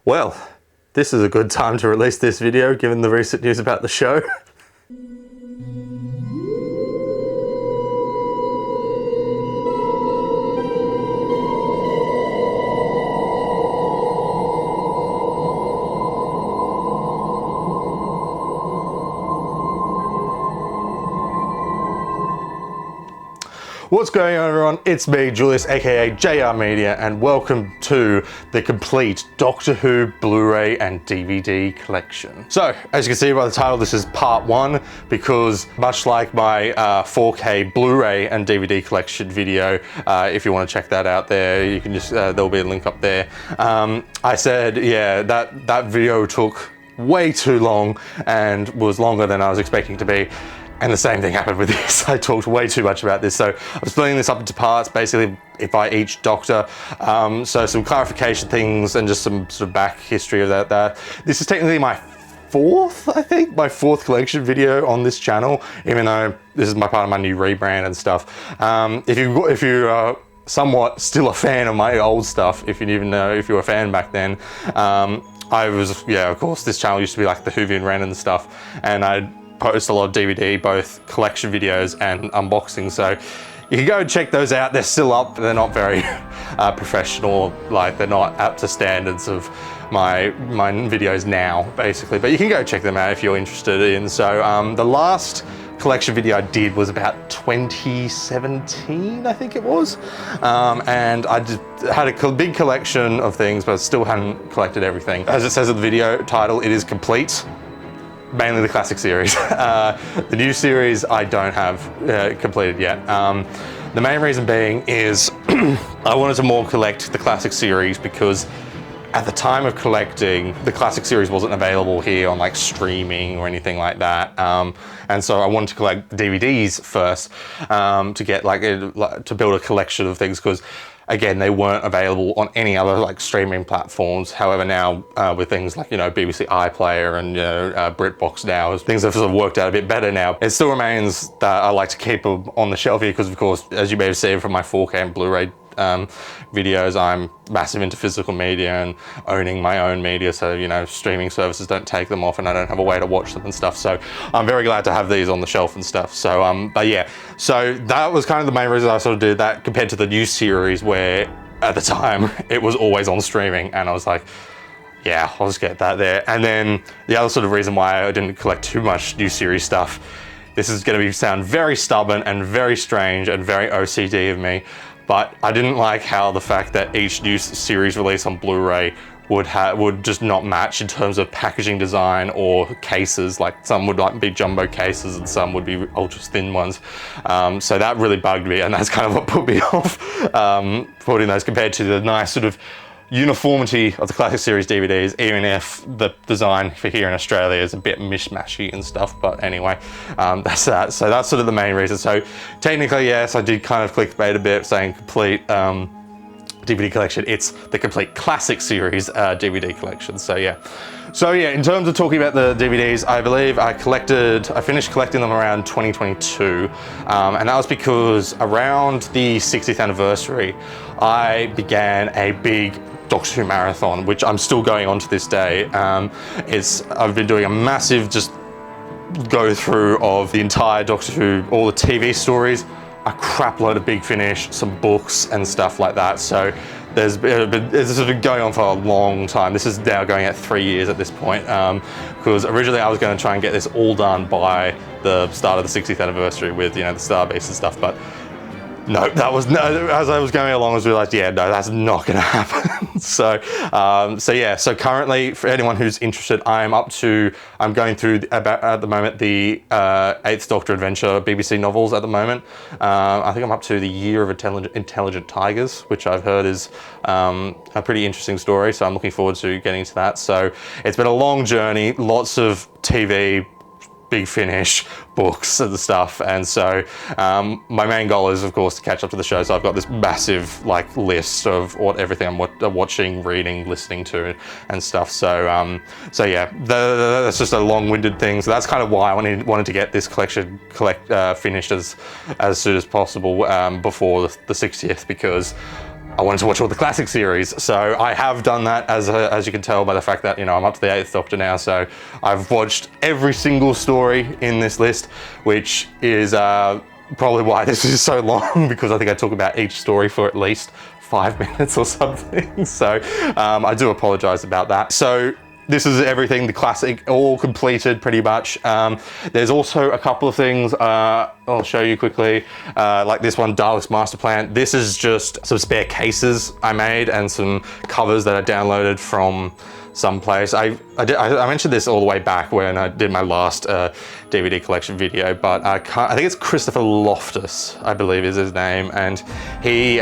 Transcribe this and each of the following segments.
Well, this is a good time to release this video given the recent news about the show. What's going on, everyone? It's me, Julius, aka JR Media, and welcome to the complete Doctor Who Blu-ray and DVD collection. So, as you can see by the title, this is part one, because much like my 4K Blu-ray and DVD collection video, if you want to check that out there, you can just, there'll be a link up there. I said, yeah, that video took way too long and was longer than I was expecting to be. And the same thing happened with this. I talked way too much about this. So I'm splitting this up into parts, basically by each Doctor. So some clarification things and just some sort of back history of that. This is technically my fourth collection video on this channel, even though this is my part of my new rebrand and stuff. If you are somewhat still a fan of my old stuff, if you even know if you were a fan back then, I was, yeah, of course, this channel used to be like the Whovian Ren and stuff, and I'd post a lot of DVD, both collection videos and unboxing, so you can go and check those out. They're still up. They're not very professional, like they're not up to standards of my videos now, basically, but you can go check them out if you're interested in. So the last collection video I did was about 2017, I think it was, and I just had a big collection of things, but still hadn't collected everything. As it says in the video title, it is complete. Mainly the classic series. The new series I don't have completed yet. The main reason being is I wanted to more collect the classic series because at the time of collecting, the classic series wasn't available here on like streaming or anything like that. And so I wanted to collect DVDs first to get to build a collection of things, because again, they weren't available on any other like streaming platforms. However, now with things like, BBC iPlayer and BritBox now, things have sort of worked out a bit better now. It still remains that I like to keep them on the shelf here because, of course, as you may have seen from my 4K and Blu-ray videos, I'm massive into physical media and owning my own media, so streaming services don't take them off and I don't have a way to watch them and stuff, so I'm very glad to have these on the shelf and stuff. So but yeah, so that was kind of the main reason I sort of did that, compared to the new series where at the time it was always on streaming, and I was like, yeah, I'll just get that there. And then the other sort of reason why I didn't collect too much new series stuff, this is going to sound very stubborn and very strange and very OCD of me, but I didn't like how the fact that each new series release on Blu-ray would just not match in terms of packaging design or cases. Like some would like be jumbo cases and some would be ultra thin ones. So that really bugged me, and that's kind of what put me off putting those, compared to the nice sort of uniformity of the classic series DVDs, even if the design for here in Australia is a bit mishmashy and stuff. But anyway, that's that. So that's sort of the main reason. So technically, yes, I did kind of clickbait a bit saying complete DVD collection. It's the complete classic series DVD collection. So yeah. In terms of talking about the DVDs, I believe I finished collecting them around 2022, and that was because around the 60th anniversary, I began a big Doctor Who marathon, which I'm still going on to this day. I've been doing a massive just go through of the entire Doctor Who, all the TV stories, a crap load of Big Finish, some books and stuff like that. So it's been going on for a long time. This is now going at 3 years at this point, because originally I was going to try and get this all done by the start of the 60th anniversary with the Starbase and stuff, but no, as I was going along, I was realized, yeah, no, that's not going to happen. So currently, for anyone who's interested, I'm going through at the moment the 8th Doctor Adventure BBC novels at the moment. I think I'm up to the Year of Intelligent Tigers, which I've heard is a pretty interesting story. So I'm looking forward to getting to that. So it's been a long journey, lots of TV, Big Finish, books and stuff, and so my main goal is, of course, to catch up to the show. So I've got this massive list of everything I'm watching, reading, listening to, and stuff. So yeah, that's just a long-winded thing. So that's kind of why I wanted to get this collection finished as soon as possible before the 60th, because I wanted to watch all the classic series. So I have done that, as you can tell by the fact that, you know, I'm up to the 8th Doctor now. So I've watched every single story in this list, which is probably why this is so long, because I think I talk about each story for at least 5 minutes or something. So I do apologize about that. So this is everything, the classic, all completed pretty much. There's also a couple of things I'll show you quickly, like this one, Dalek's Master Plan. This is just some spare cases I made and some covers that I downloaded from someplace. I mentioned this all the way back when I did my last DVD collection video, but I think it's Christopher Loftus, I believe is his name, and he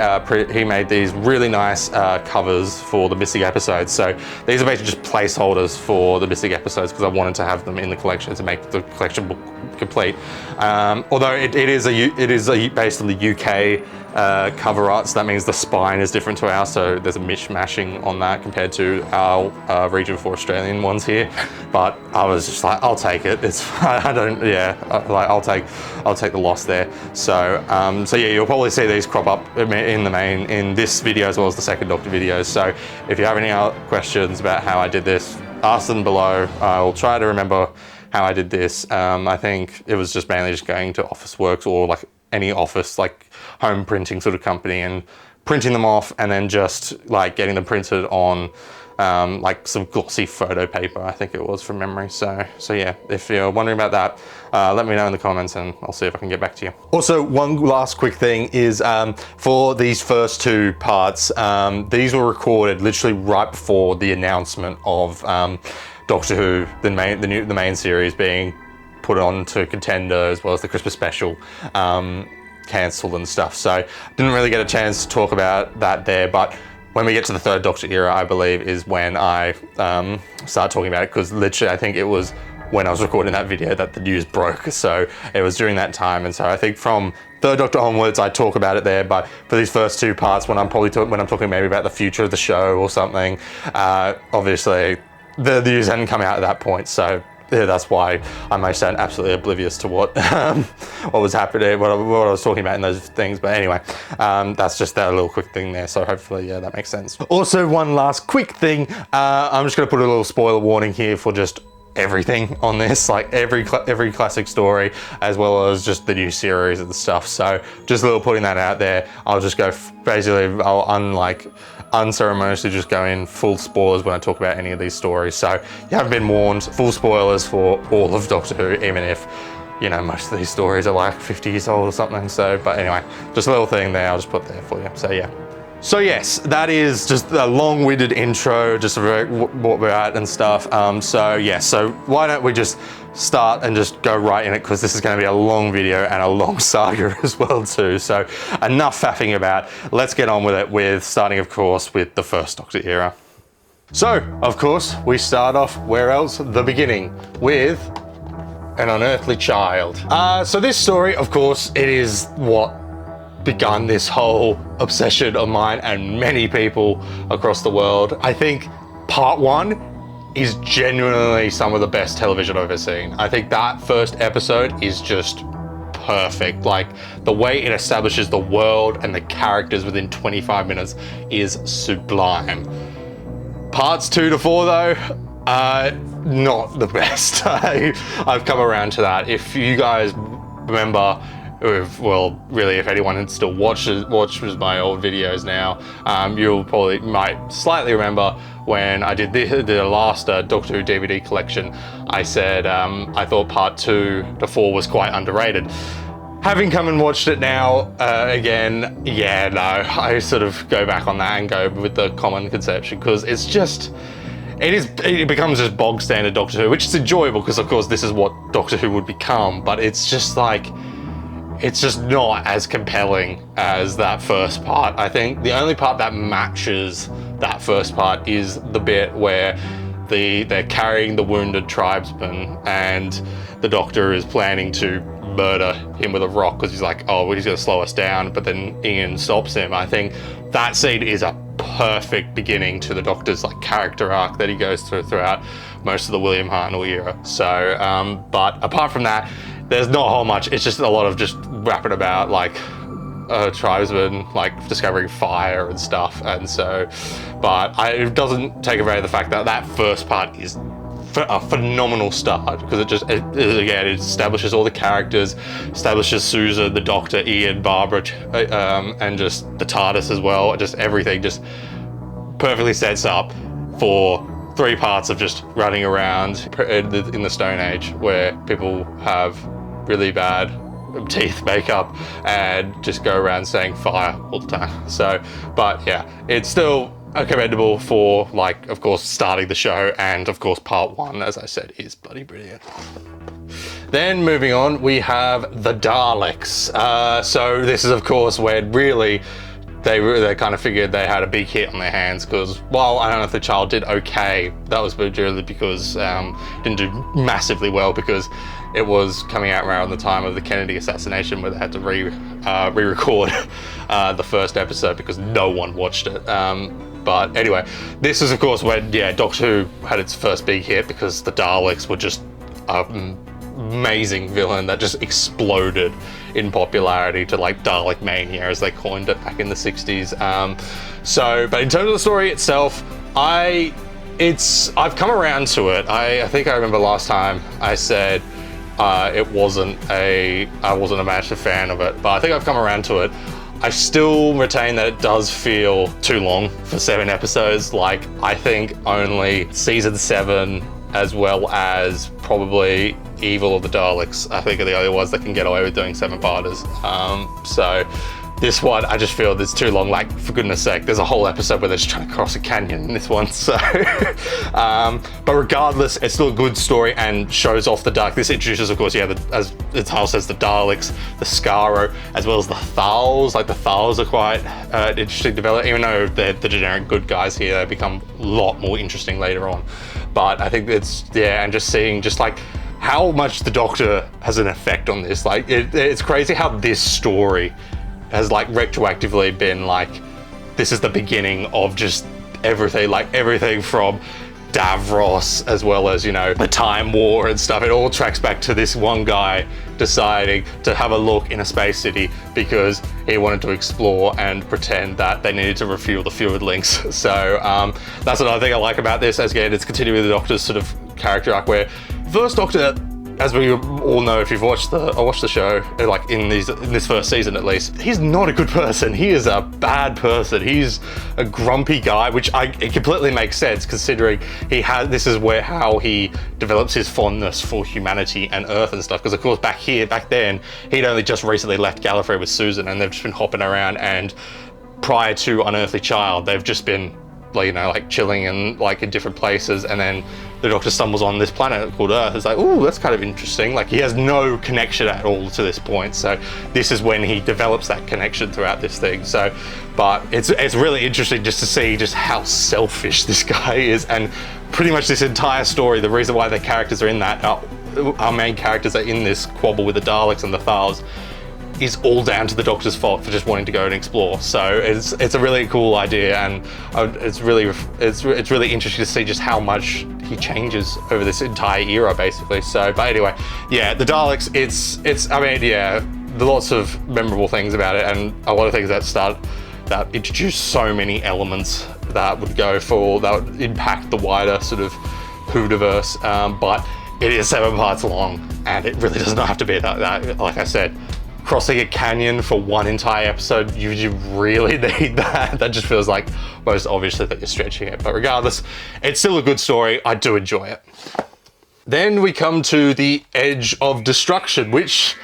made these really nice covers for the missing episodes. So these are basically just placeholders for the missing episodes because I wanted to have them in the collection to make the collection book complete. Although it is based on the UK cover art, so that means the spine is different to ours, so there's a mishmashing on that compared to our Region 4 Australian ones here. But I was just like, I'll take it. It's I'll take the loss there. So yeah, you'll probably see these crop up in this video as well as the second Doctor videos. So if you have any other questions about how I did this, ask them below. I will try to remember how I did this. I think it was just mainly just going to Officeworks or like any office, like home printing sort of company, and printing them off and then just like getting them printed on like some glossy photo paper, I think it was from memory. So yeah, if you're wondering about that, let me know in the comments and I'll see if I can get back to you. Also, one last quick thing is for these first 2 parts, these were recorded literally right before the announcement of Doctor Who, the main series being put on to Contender, as well as the Christmas special cancelled and stuff. So didn't really get a chance to talk about that there, but when we get to the 3rd Doctor era, I believe is when I start talking about it, because literally I think it was when I was recording that video that the news broke. So it was during that time, and so I think from 3rd Doctor onwards I talk about it there, but for these first 2 parts, when I'm talking maybe about the future of the show or something, obviously the news hadn't come out at that point. So yeah, that's why I may sound absolutely oblivious to what was happening, what I was talking about in those things. But anyway, that's just that little quick thing there. So hopefully, yeah, that makes sense. Also, one last quick thing. I'm just going to put a little spoiler warning here for just everything on this, like every classic story, as well as just the new series and stuff. So just a little putting that out there. I'll just go basically, I'll unceremoniously just go in full spoilers when I talk about any of these stories. So you haven't been warned, full spoilers for all of Doctor Who, even if, you know, most of these stories are like 50 years old or something. So, but anyway, just a little thing there I'll just put there for you. So yeah. So yes, that is just a long-winded intro, just about what we're at and stuff. So yeah, so why don't we just start and just go right in it, because this is going to be a long video and a long saga as well too. So enough faffing about, let's get on with it, with starting of course with the 1st Doctor era. So of course we start off, where else? The beginning, with An Unearthly Child. So this story, of course, it is what begun this whole obsession of mine and many people across the world. I think part 1 is genuinely some of the best television I've ever seen. I think that first episode is just perfect. Like the way it establishes the world and the characters within 25 minutes is sublime. Parts 2 to 4 though, not the best. I've come around to that. If you guys remember, well, really, if anyone still watches my old videos now, you'll probably might slightly remember when I did the last Doctor Who DVD collection, I said I thought part 2 to 4 was quite underrated. Having come and watched it now again, yeah, no, I sort of go back on that and go with the common conception, because it's just, it becomes just bog standard Doctor Who, which is enjoyable because of course this is what Doctor Who would become, but it's just like, it's just not as compelling as that first part. I think the only part that matches that first part is the bit where they're carrying the wounded tribesman and the Doctor is planning to murder him with a rock because he's like, oh, well, he's gonna slow us down, but then Ian stops him. I think that scene is a perfect beginning to the Doctor's like character arc that he goes throughout most of the William Hartnell era. So, but apart from that, there's not a whole much. It's just a lot of just rapping about like tribesmen like discovering fire and stuff, and so, but it doesn't take away the fact that that first part is a phenomenal start, because it establishes all the characters, establishes Susan, the Doctor, Ian, Barbara, and just the TARDIS as well. Just everything just perfectly sets up for 3 parts of just running around in the Stone Age, where people have really bad teeth makeup and just go around saying fire all the time. So, but yeah, it's still commendable for, like, of course, starting the show, and of course part 1, as I said, is bloody brilliant. Then moving on, we have the Daleks. So this is of course when really they kind of figured they had a big hit on their hands, because while An Unearthly Child did okay, that was really because didn't do massively well, because it was coming out around the time of the Kennedy assassination, where they had to re-record the first episode because no one watched it. But anyway, this is of course when, yeah, Doctor Who had its first big hit, because the Daleks were just amazing villain that just exploded in popularity to like Dalek mania, as they coined it back in the 60s. But in terms of the story itself, I've come around to it. I think I remember last time I said I wasn't a massive fan of it, but I think I've come around to it. I still retain that it does feel too long for 7 episodes. Like, I think only season 7, as well as probably Evil of the Daleks, I think are the only ones that can get away with doing 7-parters. So this one, I just feel it's too long. Like, for goodness sake, there's a whole episode where they're just trying to cross a canyon in this one. So, but regardless, it's still a good story and shows off the dark. This introduces, of course, yeah, as the title says, the Daleks, the Skaro, as well as the Thals. Like, the Thals are quite interesting development, even though they're the generic good guys here. They become a lot more interesting later on. But I think it's, yeah, and just seeing just like how much the Doctor has an effect on this. Like, it's crazy how this story has like retroactively been like, this is the beginning of just everything, like everything from Davros, as well as, you know, the Time War and stuff. It all tracks back to this one guy deciding to have a look in a space city because he wanted to explore and pretend that they needed to refuel the fuel links. So that's another thing I like about this. As again, it's continuing the Doctor's sort of character arc, where first Doctor, as we all know if you've watched the show, like in this first season at least, he's not a good person. He is a bad person. He's a grumpy guy, which it completely makes sense considering this is how he develops his fondness for humanity and Earth and stuff. Because of course back then, he'd only just recently left Gallifrey with Susan, and they've just been hopping around, and prior to Unearthly Child, they've just been, you know, like chilling in different places, and then the Doctor stumbles on this planet called Earth. It's like, oh, that's kind of interesting. Like, he has no connection at all to this point. So this is when he develops that connection throughout this thing. So, but it's really interesting just to see just how selfish this guy is, and pretty much this entire story, the reason why the characters are in that, our main characters are in this quabble with the Daleks and the Thals, is all down to the Doctor's fault for just wanting to go and explore. So it's a really cool idea, and it's really interesting to see just how much he changes over this entire era, basically. So, but anyway, yeah, the Daleks. It's I mean, yeah, there are lots of memorable things about it, and a lot of things that introduce so many elements that would impact the wider sort of Who'diverse. But it is 7 parts long, and it really does not have to be that. Like I said, crossing a canyon for one entire episode, you really need that. That just feels like most obviously that you're stretching it. But regardless, it's still a good story. I do enjoy it. Then we come to the Edge of Destruction, which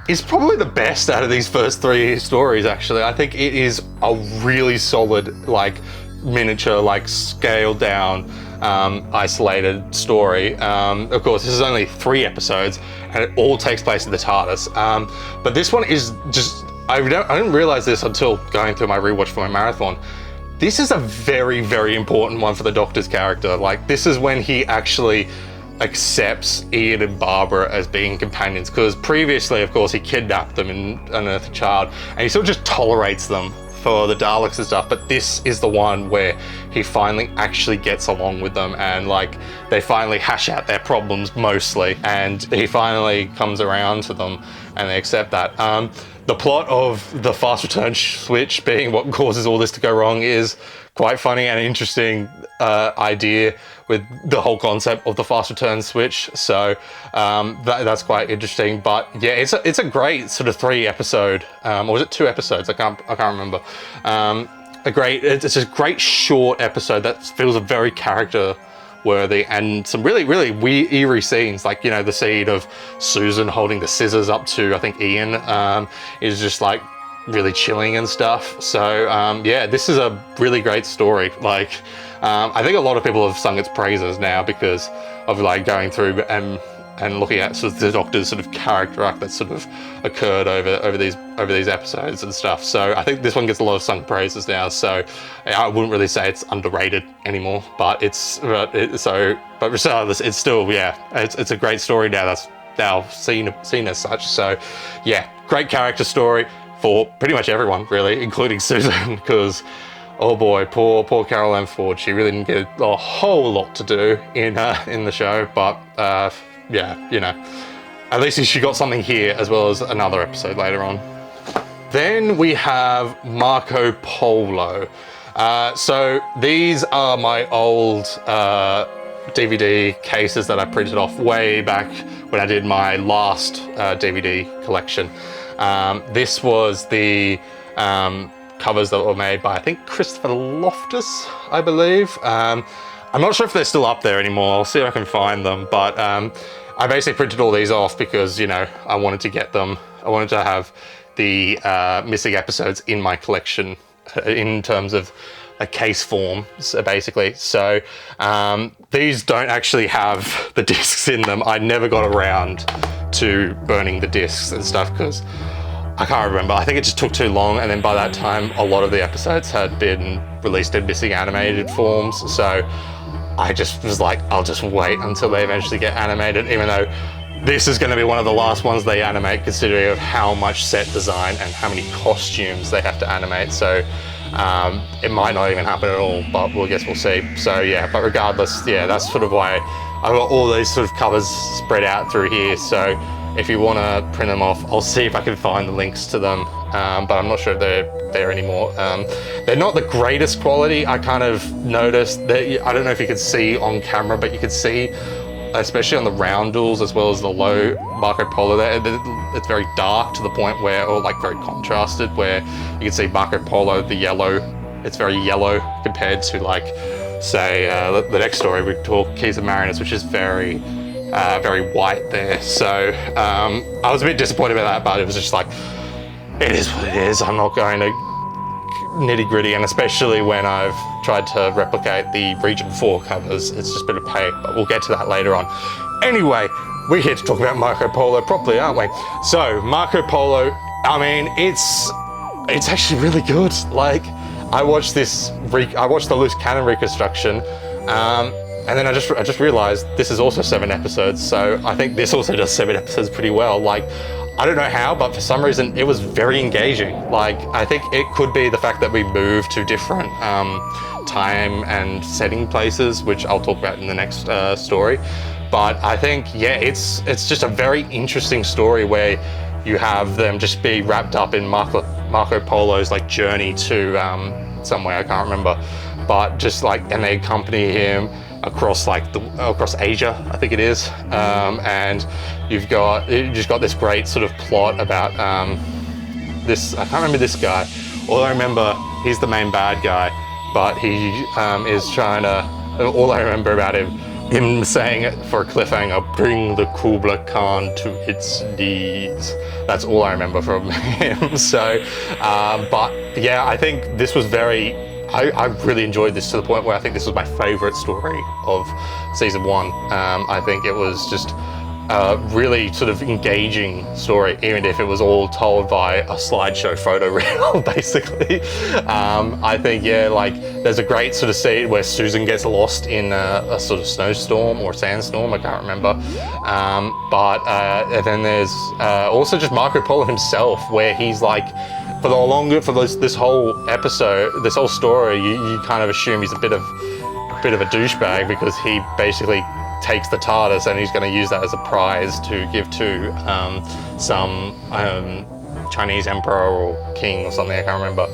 is probably the best out of these first 3 stories, actually. I think it is a really solid, like, miniature, like, scaled down, isolated story. Of course, this is only 3 episodes, and it all takes place in the TARDIS. But this one is just, I didn't realize this until going through my rewatch for my marathon. This is a very, very important one for the Doctor's character. Like, this is when he actually accepts Ian and Barbara as being companions, because previously, of course, he kidnapped them in Unearthly Child, and he sort of just tolerates them for the Daleks and stuff, but this is the one where he finally actually gets along with them, and like they finally hash out their problems mostly, and he finally comes around to them and they accept that. The plot of the fast return switch being what causes all this to go wrong is quite funny and interesting idea with the whole concept of the fast return switch. So that's quite interesting. But yeah, it's a great sort of 3 episode, or was it 2 episodes? I can't remember. It's a great short episode that feels a very character worthy, and some really weird, eerie scenes, like, you know, the scene of Susan holding the scissors up to, I think, Ian, is just like really chilling and stuff. So yeah, this is a really great story. Like I think a lot of people have sung its praises now because of like going through and looking at sort of the Doctor's sort of character arc that sort of occurred over these episodes and stuff. So I think this one gets a lot of sung praises now. So I wouldn't really say it's underrated anymore, but regardless, it's still, yeah, it's a great story now that's now seen as such. So yeah, great character story for pretty much everyone really, including Susan, because oh boy, poor Carol Ann Ford. She really didn't get a whole lot to do in the show, but yeah, you know, at least she got something here as well as another episode later on. Then we have Marco Polo. So these are my old DVD cases that I printed off way back when I did my last DVD collection. This was the covers that were made by, I think, Christopher Loftus, I believe. I'm not sure if they're still up there anymore. I'll see if I can find them, but I basically printed all these off because, you know, I wanted to get them. I wanted to have the missing episodes in my collection in terms of a case form, so basically. So these don't actually have the discs in them. I never got around to burning the discs and stuff because I can't remember. I think it just took too long, and then by that time a lot of the episodes had been released in missing animated forms. So I just was like, I'll just wait until they eventually get animated, even though this is going to be one of the last ones they animate, considering of how much set design and how many costumes they have to animate. So it might not even happen at all, but we'll see. So yeah, but regardless, yeah, that's sort of why I've got all these sort of covers spread out through here. So if you want to print them off, I'll see if I can find the links to them, but I'm not sure if they're there anymore. They're not the greatest quality. I kind of noticed that, I don't know if you could see on camera, but you could see, especially on the roundels as well as the low Marco Polo there, it's very dark to the point where, or like very contrasted, where you can see Marco Polo, the yellow, it's very yellow compared to, like, say, the next story we talk, Keys of Marinus, which is very white there. So I was a bit disappointed about that, but it was just like, it is what it is. I'm not going to nitty gritty, and especially when I've tried to replicate the Region 4 covers, it's just been a pain, but we'll get to that later on. Anyway, we're here to talk about Marco Polo properly, aren't we? So Marco Polo, I mean, it's actually really good. Like, I watched the loose cannon reconstruction, and then I just realized this is also 7 episodes, so I think this also does 7 episodes pretty well. Like, I don't know how, but for some reason it was very engaging. Like, I think it could be the fact that we moved to different time and setting places, which I'll talk about in the next story. But I think, yeah, it's just a very interesting story where you have them just be wrapped up in Marco Polo's like journey to somewhere, I can't remember, but just like, and they accompany him across across Asia, I think it is, and you just got this great sort of plot about this. I can't remember this guy. All I remember, he's the main bad guy, but he is trying to. All I remember about him saying it for a cliffhanger, "Bring the Kubla Khan to its knees." That's all I remember from him. So, but yeah, I think this was I really enjoyed this to the point where I think this was my favorite story of season 1. I think it was just really sort of engaging story, even if it was all told by a slideshow photo reel, basically. I think, yeah, like there's a great sort of scene where Susan gets lost in a sort of snowstorm or sandstorm, I can't remember. And then there's also just Marco Polo himself, where he's like, this whole episode, this whole story, you kind of assume he's a bit of a douchebag, because he basically takes the TARDIS and he's going to use that as a prize to give to some Chinese emperor or king or something, I can't remember.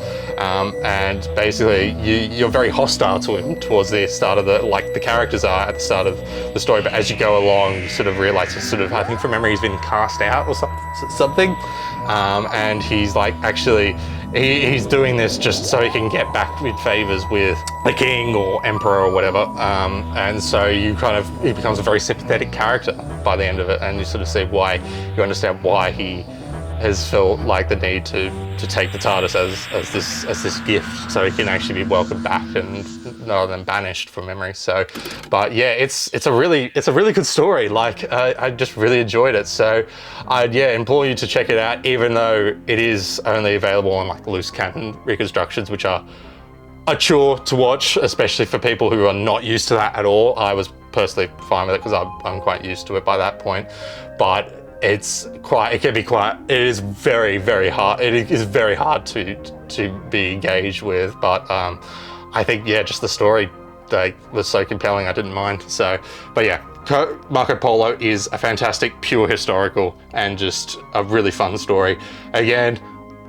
And basically you're very hostile to him towards the start of the characters are at the start of the story, but as you go along you sort of realize he's sort of, I think from memory, he's been cast out or something. And he's like, actually he's doing this just so he can get back in favors with the king or emperor or whatever. And so he becomes a very sympathetic character by the end of it, and you sort of see why, you understand why he has felt like the need to take the TARDIS as this gift, so he can actually be welcomed back and rather than banished from memory. So, but yeah, it's a really good story. Like I just really enjoyed it. So I'd implore you to check it out, even though it is only available on like loose cannon reconstructions, which are a chore to watch, especially for people who are not used to that at all. I was personally fine with it because I'm quite used to it by that point, but it is very, very hard. It is very hard to be engaged with, but I think, yeah, just the story was so compelling, I didn't mind. So, but yeah, Marco Polo is a fantastic, pure historical and just a really fun story. Again,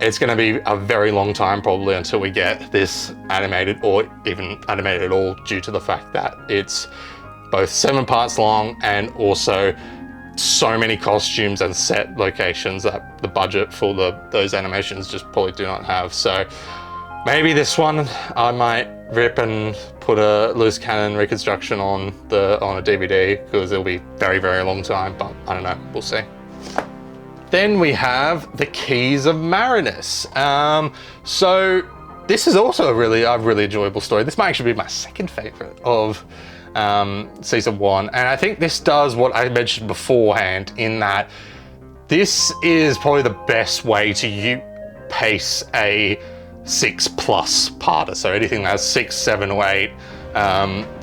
it's going to be a very long time probably until we get this animated, or even animated at all, due to the fact that it's both 7 parts long and also so many costumes and set locations that the budget for those animations just probably do not have. So maybe this one I might rip and put a loose cannon reconstruction on a DVD, because it'll be very, very long time, but I don't know, we'll see. Then we have The Keys of Marinus. So this is also a really enjoyable story. This might actually be my second favorite of season 1, and I think this does what I mentioned beforehand, in that this is probably the best way to pace a 6+ parter. So anything that's 6, 7, or 8,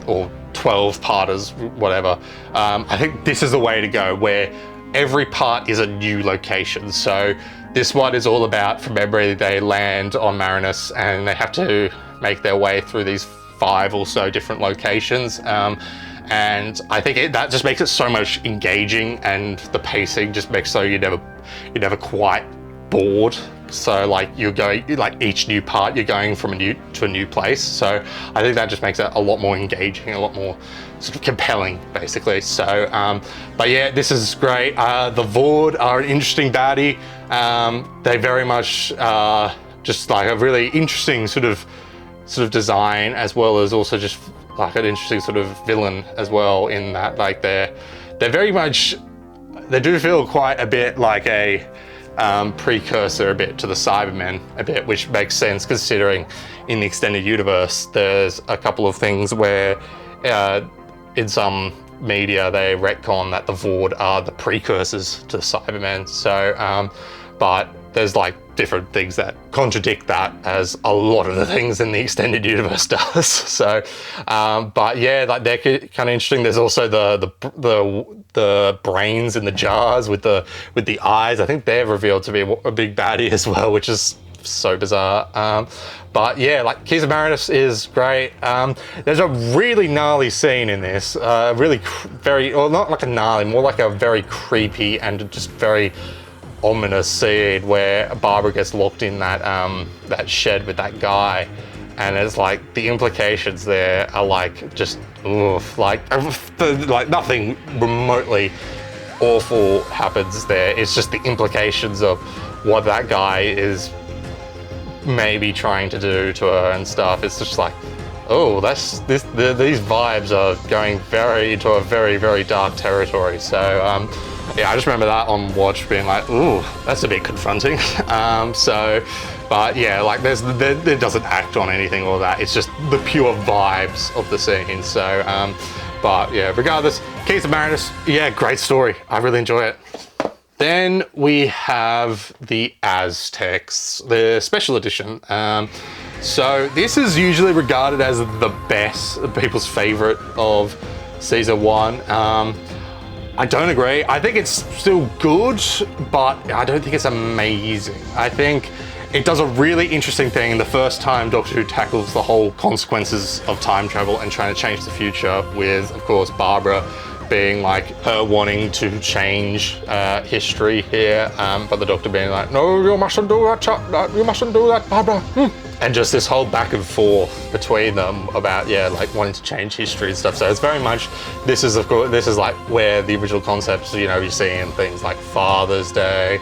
or 12 parters, whatever. I think this is the way to go, where every part is a new location. So this one is all about, from memory, they land on Marinus and they have to make their way through these 5 or so different locations, and I think that just makes it so much engaging, and the pacing just makes so you're never quite bored. So like each new part, you're going from to a new place. So I think that just makes it a lot more engaging, a lot more sort of compelling, basically. So, but yeah, this is great. The Vord are an interesting baddie. They very much just like a really interesting sort of design, as well as also just like an interesting sort of villain as well, in that like they do feel quite a bit like a precursor a bit to the Cybermen a bit, which makes sense considering in the extended universe there's a couple of things where in some media they retcon that the Vord are the precursors to the Cybermen. So but there's like different things that contradict that, as a lot of the things in the extended universe does. So, but yeah, like they're kind of interesting. There's also the brains in the jars with the eyes. I think they're revealed to be a big baddie as well, which is so bizarre. But yeah, like Keys of Marinus is great. There's a really gnarly scene in this, not like a gnarly, more like a very creepy and just very ominous scene where Barbara gets locked in that shed with that guy, and it's like the implications there are like just oof, like nothing remotely awful happens there. It's just the implications of what that guy is maybe trying to do to her and stuff. It's just like, oh, these vibes are going into a very, very dark territory. So yeah, I just remember that on watch being like, ooh, that's a bit confronting. But yeah, like it doesn't act on anything or that. It's just the pure vibes of the scene. So, But yeah, regardless, Keys of Marinus, yeah, great story. I really enjoy it. Then we have the Aztecs, the special edition. So this is usually regarded as the best, people's favorite of season 1. I don't agree. I think it's still good, but I don't think it's amazing. I think it does a really interesting thing the first time Doctor Who tackles the whole consequences of time travel and trying to change the future with, of course, Barbara being like her wanting to change history here, but the Doctor being like, no, you mustn't do that, you mustn't do that, Barbara. And just this whole back and forth between them about, yeah, like wanting to change history and stuff. So it's very much, this is, of course, this is like where the original concepts, you know, you see in things like Father's Day,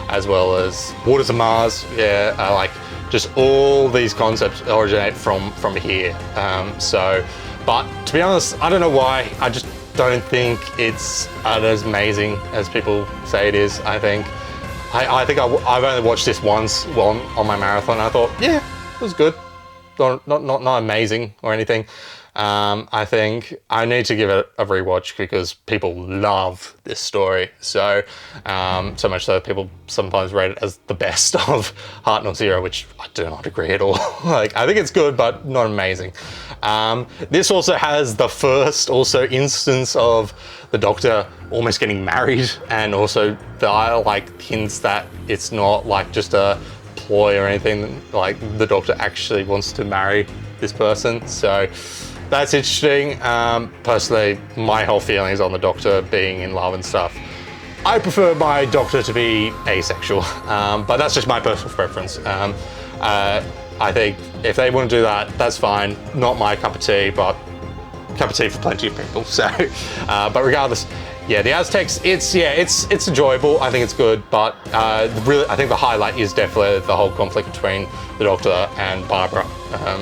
as well as Waters of Mars, yeah, like just all these concepts originate from here. But to be honest, I don't know why. I just don't think it's as amazing as people say it is. I think I've only watched this once on my marathon. And I thought, yeah, it was good. Not amazing or anything. I think I need to give it a rewatch because people love this story. So much so people sometimes rate it as the best of Heart Not Zero, which I do not agree at all. Like, I think it's good, but not amazing. This also has the first instance of the Doctor almost getting married, and also the like hints that it's not like just a ploy or anything. Like, the Doctor actually wants to marry this person. So that's interesting. Personally, my whole feelings on the Doctor being in love and stuff, I prefer my Doctor to be asexual, but that's just my personal preference. I think if they want to do that, that's fine. Not my cup of tea, but cup of tea for plenty of people. So, but regardless, yeah, the Aztecs, it's enjoyable. I think it's good, but really, I think the highlight is definitely the whole conflict between the Doctor and Barbara,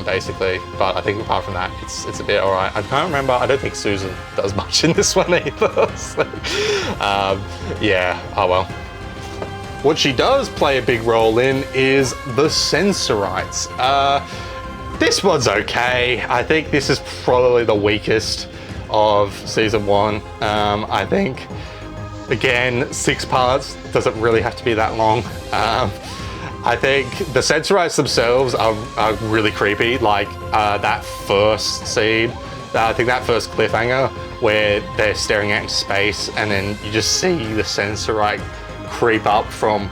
basically. But I think apart from that, it's a bit alright. I can't remember. I don't think Susan does much in this one either. So, yeah. Oh well. What she does play a big role in is the Sensorites. This one's okay. I think this is probably the weakest of season 1. I think, again, 6 parts, doesn't really have to be that long. I think the Sensorites themselves are really creepy. Like that first scene, I think that first cliffhanger where they're staring out into space and then you just see the Sensorite creep up from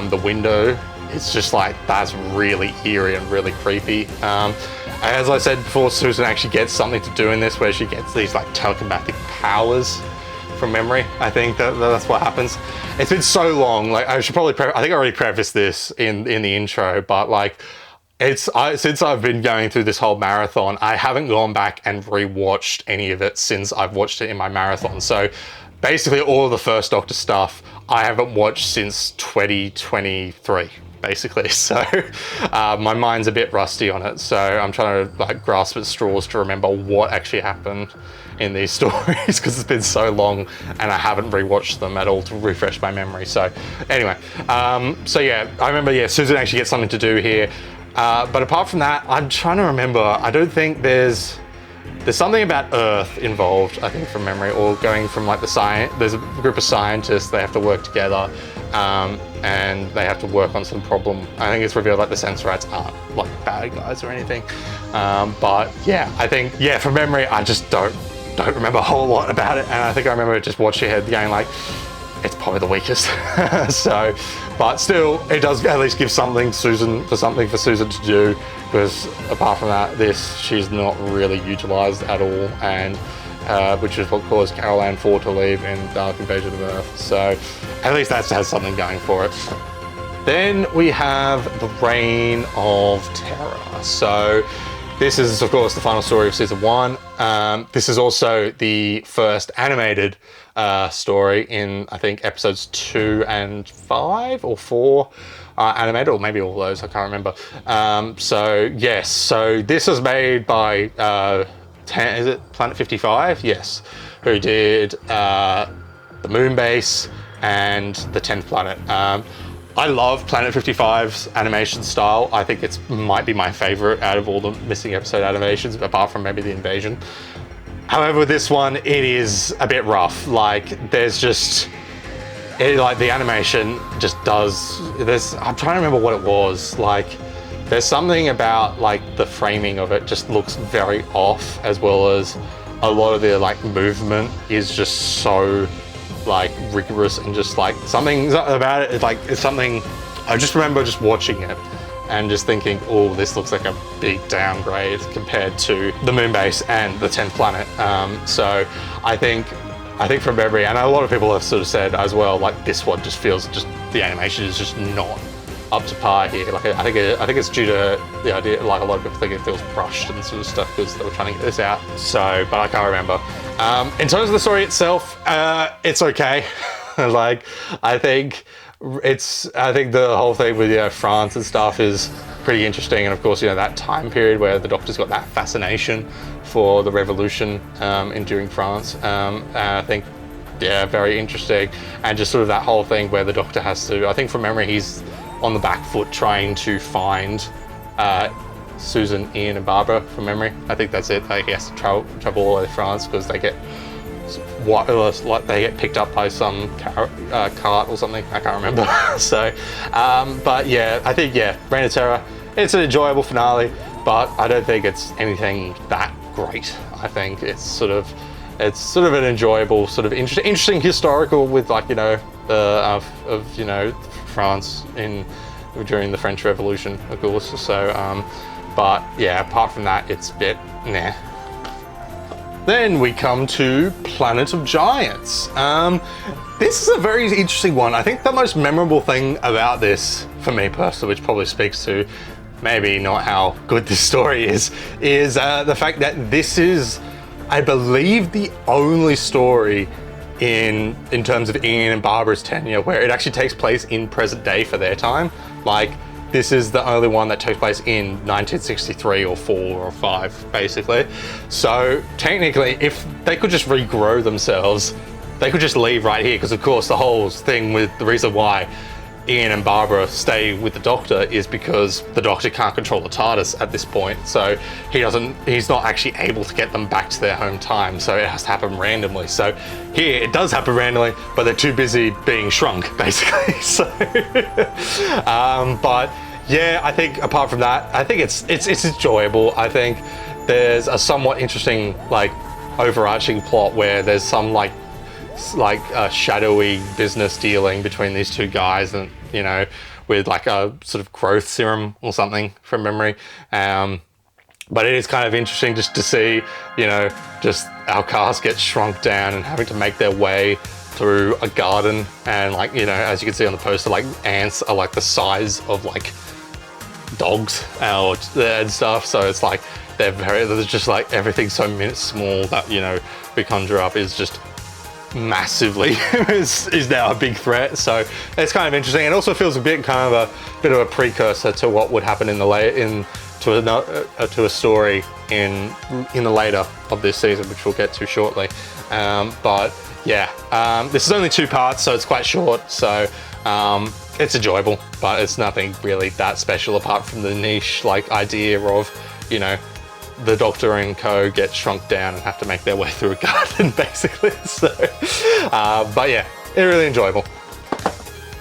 the window. It's just like, that's really eerie and really creepy. As I said before, Susan actually gets something to do in this where she gets these like telepathic powers from memory. I think that's what happens. It's been so long, like I should probably, I think I already prefaced this in the intro, but like since I've been going through this whole marathon, I haven't gone back and rewatched any of it since I've watched it in my marathon. So basically all of the First Doctor stuff I haven't watched since 2023. Basically, so my mind's a bit rusty on it, so I'm trying to like grasp at straws to remember what actually happened in these stories because it's been so long and I haven't rewatched them at all to refresh my memory. So anyway, so yeah, I remember, yeah, Susan actually gets something to do here, but apart from that, I'm trying to remember. I don't think there's something about Earth involved, I think, from memory, or going from like there's a group of scientists, they have to work together, and they have to work on some problem. I think it's revealed like the Sensorites aren't like bad guys or anything. But yeah, I think, yeah, from memory, I just don't remember a whole lot about it. And I think I remember just watching it going like, it's probably the weakest. So, but still, it does at least give something for Susan to do, because apart from that, she's not really utilised at all, and which is what caused Carol Ann Ford to leave in Dark Invasion of Earth. So at least that has something going for it. Then we have the Reign of Terror. So this is, of course, the final story of season 1. This is also the first animated story in, I think, episodes 2 and 5 or 4 animated, or maybe all those, I can't remember. So yes, so this is made by is it Planet 55? Yes, who did the Moon Base and the 10th Planet. I love Planet 55's animation style. I think might be my favorite out of all the missing episode animations, apart from maybe the Invasion. However, with this one, it is a bit rough. Like, there's just, like the animation just does, I'm trying to remember what it was. Like, there's something about like the framing of it just looks very off, as well as a lot of the like movement is just so like rigorous, and just like something about it, like it's something, I just remember just watching it and just thinking, oh, this looks like a big downgrade compared to the moon base and the 10th planet. So I think from memory, and a lot of people have sort of said as well, like this one just feels, just the animation is just not up to par here. Like I think it's due to the idea, like a lot of people think it feels rushed and sort of stuff because they were trying to get this out. So, but I can't remember. In terms of the story itself, it's okay. Like I think the whole thing with France and stuff is pretty interesting, and of course that time period where the Doctor's got that fascination for the revolution during France. I think very interesting, and just sort of that whole thing where the Doctor has to, I think from memory, he's on the back foot trying to find Susan, Ian and Barbara from memory. I think that's it. Like he has to travel all the way to France because they get picked up by some cart or something. I can't remember. So, but yeah, I think Reign of Terror, it's an enjoyable finale, but I don't think it's anything that great. I think it's sort of an enjoyable, sort of interesting historical with like of France during the French Revolution, of course. So, but yeah, apart from that, it's a bit nah. Then we come to Planet of Giants. This is a very interesting one. I think the most memorable thing about this, for me personally, which probably speaks to maybe not how good this story is the fact that this is, I believe, the only story in terms of Ian and Barbara's tenure where it actually takes place in present day for their time. Like, this is the only one that takes place in 1963 or 4 or 5, basically. So technically, if they could just regrow themselves, they could just leave right here, because of course the whole thing with the reason why Ian and Barbara stay with the Doctor is because the Doctor can't control the TARDIS at this point, so he's not actually able to get them back to their home time, so it has to happen randomly. So here it does happen randomly, but they're too busy being shrunk, basically. So, but yeah, I think apart from that, I think it's enjoyable. I think there's a somewhat interesting like overarching plot where there's some like shadowy business dealing between these two guys, and with like a sort of growth serum or something from memory. But it is kind of interesting just to see, just our cast get shrunk down and having to make their way through a garden, and like, as you can see on the poster, like ants are like the size of like dogs and stuff. So it's like there's just like everything so small that we conjure up is just massively is now a big threat. So it's kind of interesting. It also feels a bit of a precursor to what would happen to a story in the later of this season, which we'll get to shortly. But yeah, this is only 2 parts, so it's quite short. So it's enjoyable, but it's nothing really that special apart from the niche like idea of the Doctor and co get shrunk down and have to make their way through a garden, basically. So, but yeah, they're really enjoyable.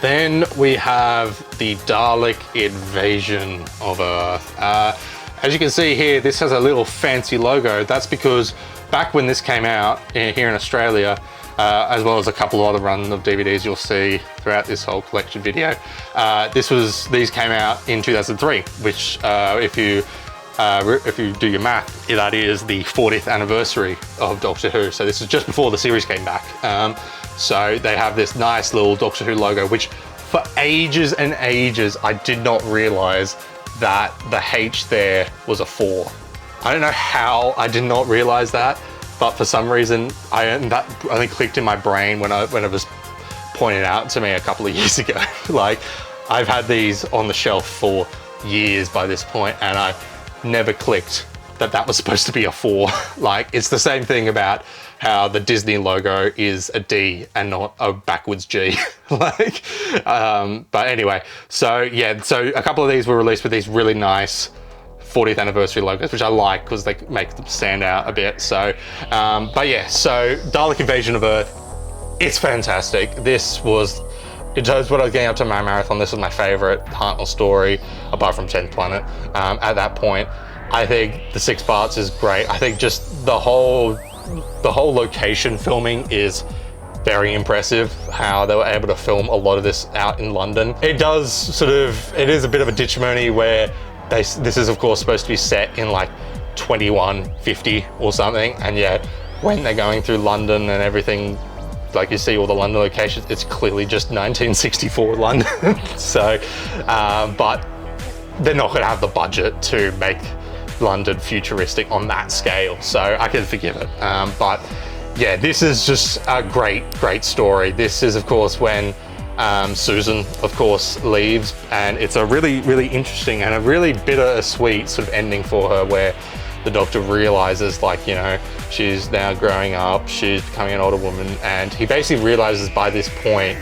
Then we have the Dalek invasion of Earth. As you can see here, this has a little fancy logo. That's because back when this came out here in Australia, as well as a couple of other runs of DVDs you'll see throughout this whole collection video, these came out in 2003, which if you do your math, that is the 40th anniversary of Doctor Who. So this is just before the series came back. So they have this nice little Doctor Who logo, which for ages and ages, I did not realize that the H there was a 4. I don't know how I did not realize that, but for some reason, that only clicked in my brain when it was pointed out to me a couple of years ago. Like, I've had these on the shelf for years by this point, and I never clicked that was supposed to be a 4. Like, it's the same thing about how the Disney logo is a D and not a backwards G. Like, but anyway, so yeah, so a couple of these were released with these really nice 40th anniversary logos, which I like because they make them stand out a bit. So, but yeah, so Dalek Invasion of Earth, it's fantastic. This was, in terms of what I was getting up to my marathon, this was my favorite Hartnell story, apart from 10th Planet. At that point, I think the 6 parts is great. I think just the whole location filming is very impressive, how they were able to film a lot of this out in London. It is a bit of a ditchmony where this is of course supposed to be set in like 2150 or something, and yet when they're going through London and everything, like you see all the London locations, it's clearly just 1964 London. So, but they're not going to have the budget to make London futuristic on that scale, so I can forgive it. But yeah, this is just a great story. This is of course when Susan of course leaves, and it's a really interesting and a really bittersweet sort of ending for her, where the Doctor realizes, like, you know, she's now growing up, she's becoming an older woman, and he basically realizes by this point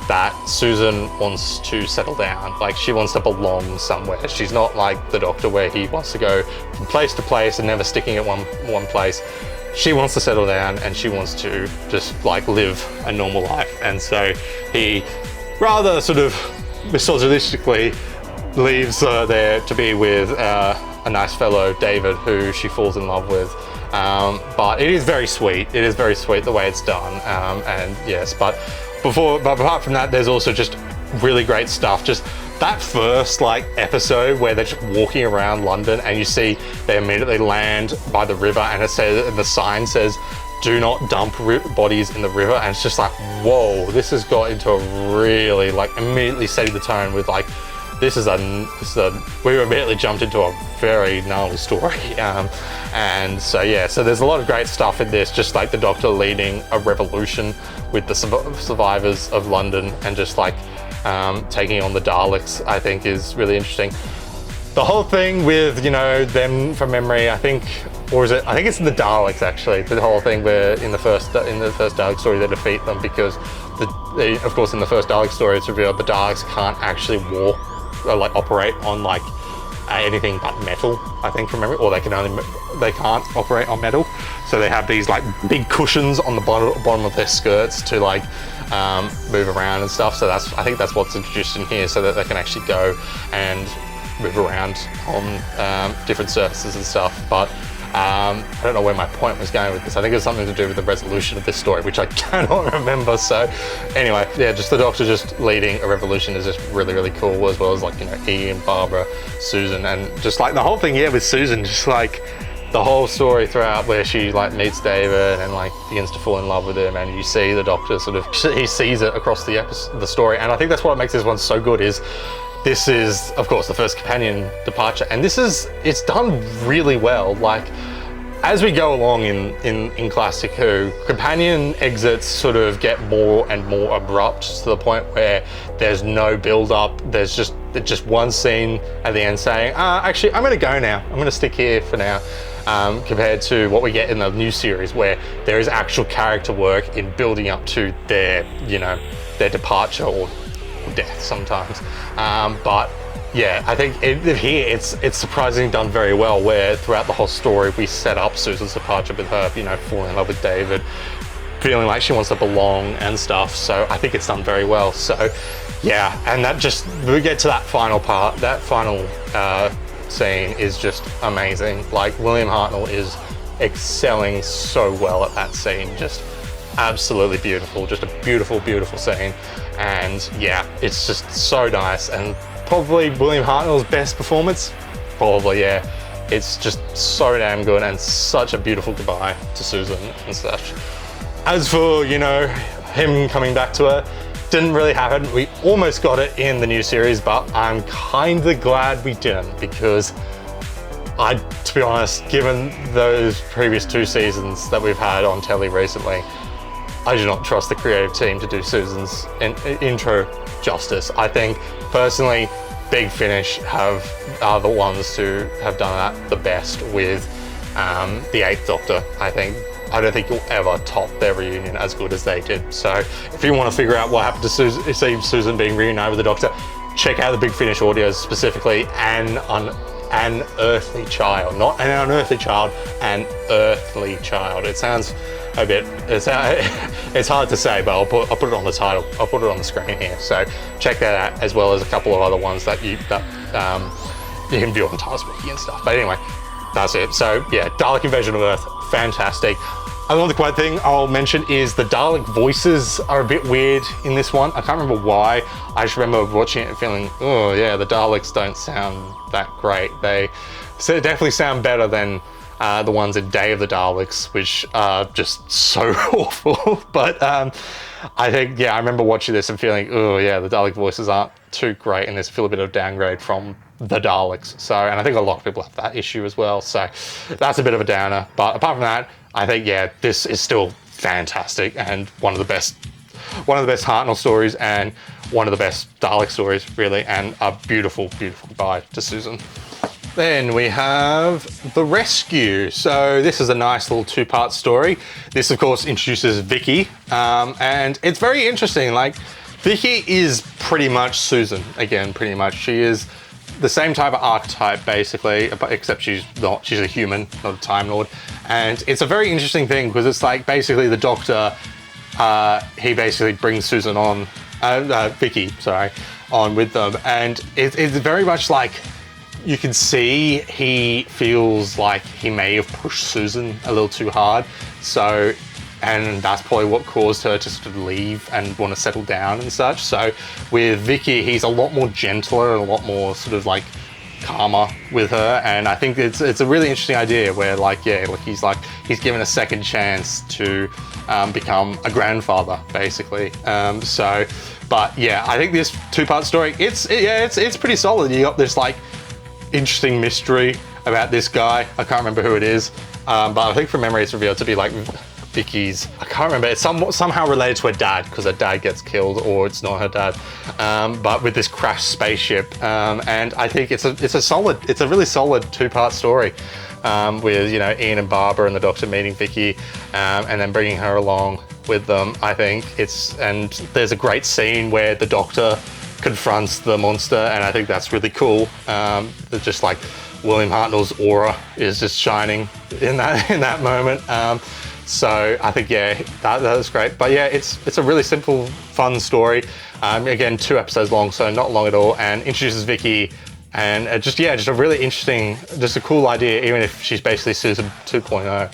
that Susan wants to settle down. Like, she wants to belong somewhere. She's not like the Doctor where he wants to go from place to place and never sticking at one place. She wants to settle down and she wants to just like live a normal life. And so he rather sort of misogynistically leaves there to be with a nice fellow, David, who she falls in love with. But it is very sweet. It is very sweet the way it's done. And yes, but apart from that, there's also just really great stuff. Just that first like episode where they're just walking around London and you see they immediately land by the river, and it says, and the sign says, "Do not dump bodies in the river," and it's just like, whoa, this has got into a really, like, immediately setting the tone with like, we immediately jumped into a very gnarly story. And so yeah, so there's a lot of great stuff in this, just like the Doctor leading a revolution with the survivors of London, and just like taking on the Daleks, I think is really interesting. The whole thing with, you know, them from memory, I think it's in the Daleks actually, the whole thing where in the first Dalek story they defeat them because of course in the first Dalek story it's revealed the Daleks can't actually walk or like operate on like anything but metal, I think, from memory, or they can't operate on metal, so they have these like big cushions on the bottom of their skirts to like move around and stuff. So I think that's what's introduced in here, so that they can actually go and move around on different surfaces and stuff. But I don't know where my point was going with this. I think it was something to do with the resolution of this story, which I cannot remember. So anyway, yeah, just the Doctor just leading a revolution is just really cool, as well as like, you know, Ian, Barbara, Susan, and just like the whole thing, yeah, with Susan, just like the whole story throughout where she like meets David and like begins to fall in love with him, and you see the Doctor sort of, he sees it across the story. And I think that's what makes this one so good, is this is, of course, the first companion departure, and it's done really well. Like, as we go along in Classic Who, companion exits sort of get more and more abrupt, to the point where there's no build-up. There's just one scene at the end saying, actually, I'm going to go now. I'm going to stick here for now. Compared to what we get in the new series, where there is actual character work in building up to their, you know, their departure or death sometimes. But yeah, I think here it's surprisingly done very well, where throughout the whole story we set up Susan's departure with her, you know, falling in love with David, feeling like she wants to belong and stuff. So I think it's done very well. So yeah, and we get to that final part, that final scene is just amazing. Like, William Hartnell is excelling so well at that scene, just absolutely beautiful, just a beautiful scene. And yeah, it's just so nice, and probably William Hartnell's best performance, probably, yeah. It's just so damn good, and such a beautiful goodbye to Susan and such. As for, you know, him coming back to her, didn't really happen. We almost got it in the new series, but I'm kind of glad we didn't, because to be honest, given those previous 2 seasons that we've had on telly recently, I do not trust the creative team to do Susan's intro justice. I think, personally, Big Finish are the ones who have done that the best with the 8th Doctor. I don't think you'll ever top their reunion as good as they did. So if you want to figure out what happened to Susan being reunited with the Doctor, check out the Big Finish audios, specifically An An Unearthly Child, not An Unearthly Child, An Unearthly Child. It sounds a bit, it's hard to say, but I'll put it on the title. I'll put it on the screen here. So check that out, as well as a couple of other ones that you can view on Taskwiki and stuff. But anyway, that's it. So yeah, Dalek Invasion of Earth, fantastic. Another quiet thing I'll mention is the Dalek voices are a bit weird in this one. I can't remember why. I just remember watching it and feeling, oh yeah, the Daleks don't sound that great. They definitely sound better than the ones in Day of the Daleks, which are just so awful. But I think, yeah, I remember watching this and feeling, oh yeah, the Dalek voices aren't too great, and there's a bit of downgrade from the Daleks. So, and I think a lot of people have that issue as well. So that's a bit of a downer. But apart from that, I think, yeah, this is still fantastic and one of the best Hartnell stories and one of the best Dalek stories, really, and a beautiful, beautiful goodbye to Susan. Then we have The Rescue. So this is a nice little two-part story. This, of course, introduces Vicky, and it's very interesting. Like, Vicky is pretty much Susan, again, pretty much. She is the same type of archetype, basically, except she's a human, not a Time Lord. And it's a very interesting thing, because it's like, basically, the Doctor, he basically brings Susan on, Vicky, sorry, on with them. And it's very much like, you can see he feels like he may have pushed Susan a little too hard. So, and that's probably what caused her to sort of leave and want to settle down and such. So with Vicky, he's a lot more gentler and a lot more sort of like calmer with her. And I think it's a really interesting idea where like, yeah, like he's given a second chance to become a grandfather, basically. But yeah, I think this two-part story, it's pretty solid. You got this like interesting mystery about this guy. I can't remember who it is, but I think from memory it's revealed to be like Vicky's, I can't remember, it's somehow related to her dad, because her dad gets killed, or it's not her dad, but with this crashed spaceship, and I think it's a really solid two-part story, with, you know, Ian and Barbara and the Doctor meeting Vicky, and then bringing her along with them. I think and there's a great scene where the Doctor confronts the monster, and I think that's really cool. It's just like William Hartnell's aura is just shining in that moment. So I think, yeah, that was great. But yeah, it's a really simple, fun story. Again, 2 episodes long, so not long at all, and introduces Vicky, and just a really interesting, just a cool idea, even if she's basically Susan 2.0.